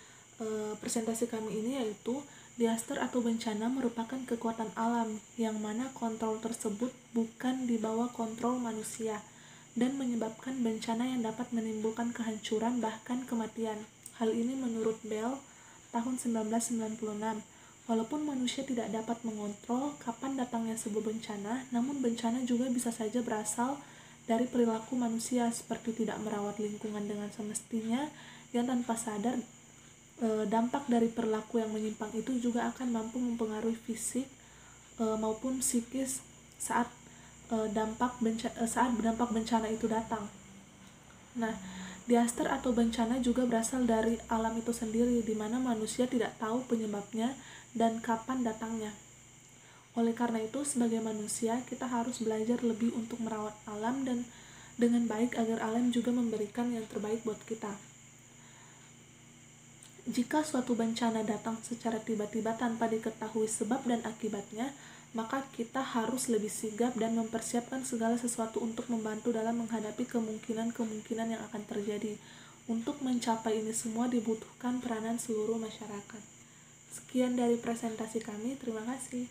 presentasi kami ini yaitu disaster atau bencana merupakan kekuatan alam yang mana kontrol tersebut bukan di bawah kontrol manusia dan menyebabkan bencana yang dapat menimbulkan kehancuran bahkan kematian. Hal ini menurut Bell tahun 1996. Walaupun manusia tidak dapat mengontrol kapan datangnya sebuah bencana, namun bencana juga bisa saja berasal dari perilaku manusia seperti tidak merawat lingkungan dengan semestinya, yang tanpa sadar dampak dari perilaku yang menyimpang itu juga akan mampu mempengaruhi fisik maupun psikis saat dampak bencana itu datang. Nah, disaster atau bencana juga berasal dari alam itu sendiri, di mana manusia tidak tahu penyebabnya dan kapan datangnya. Oleh karena itu, sebagai manusia, kita harus belajar lebih untuk merawat alam dan dengan baik agar alam juga memberikan yang terbaik buat kita. Jika suatu bencana datang secara tiba-tiba tanpa diketahui sebab dan akibatnya, maka kita harus lebih sigap dan mempersiapkan segala sesuatu untuk membantu dalam menghadapi kemungkinan-kemungkinan yang akan terjadi. Untuk mencapai ini semua dibutuhkan peranan seluruh masyarakat. Sekian dari presentasi kami, terima kasih.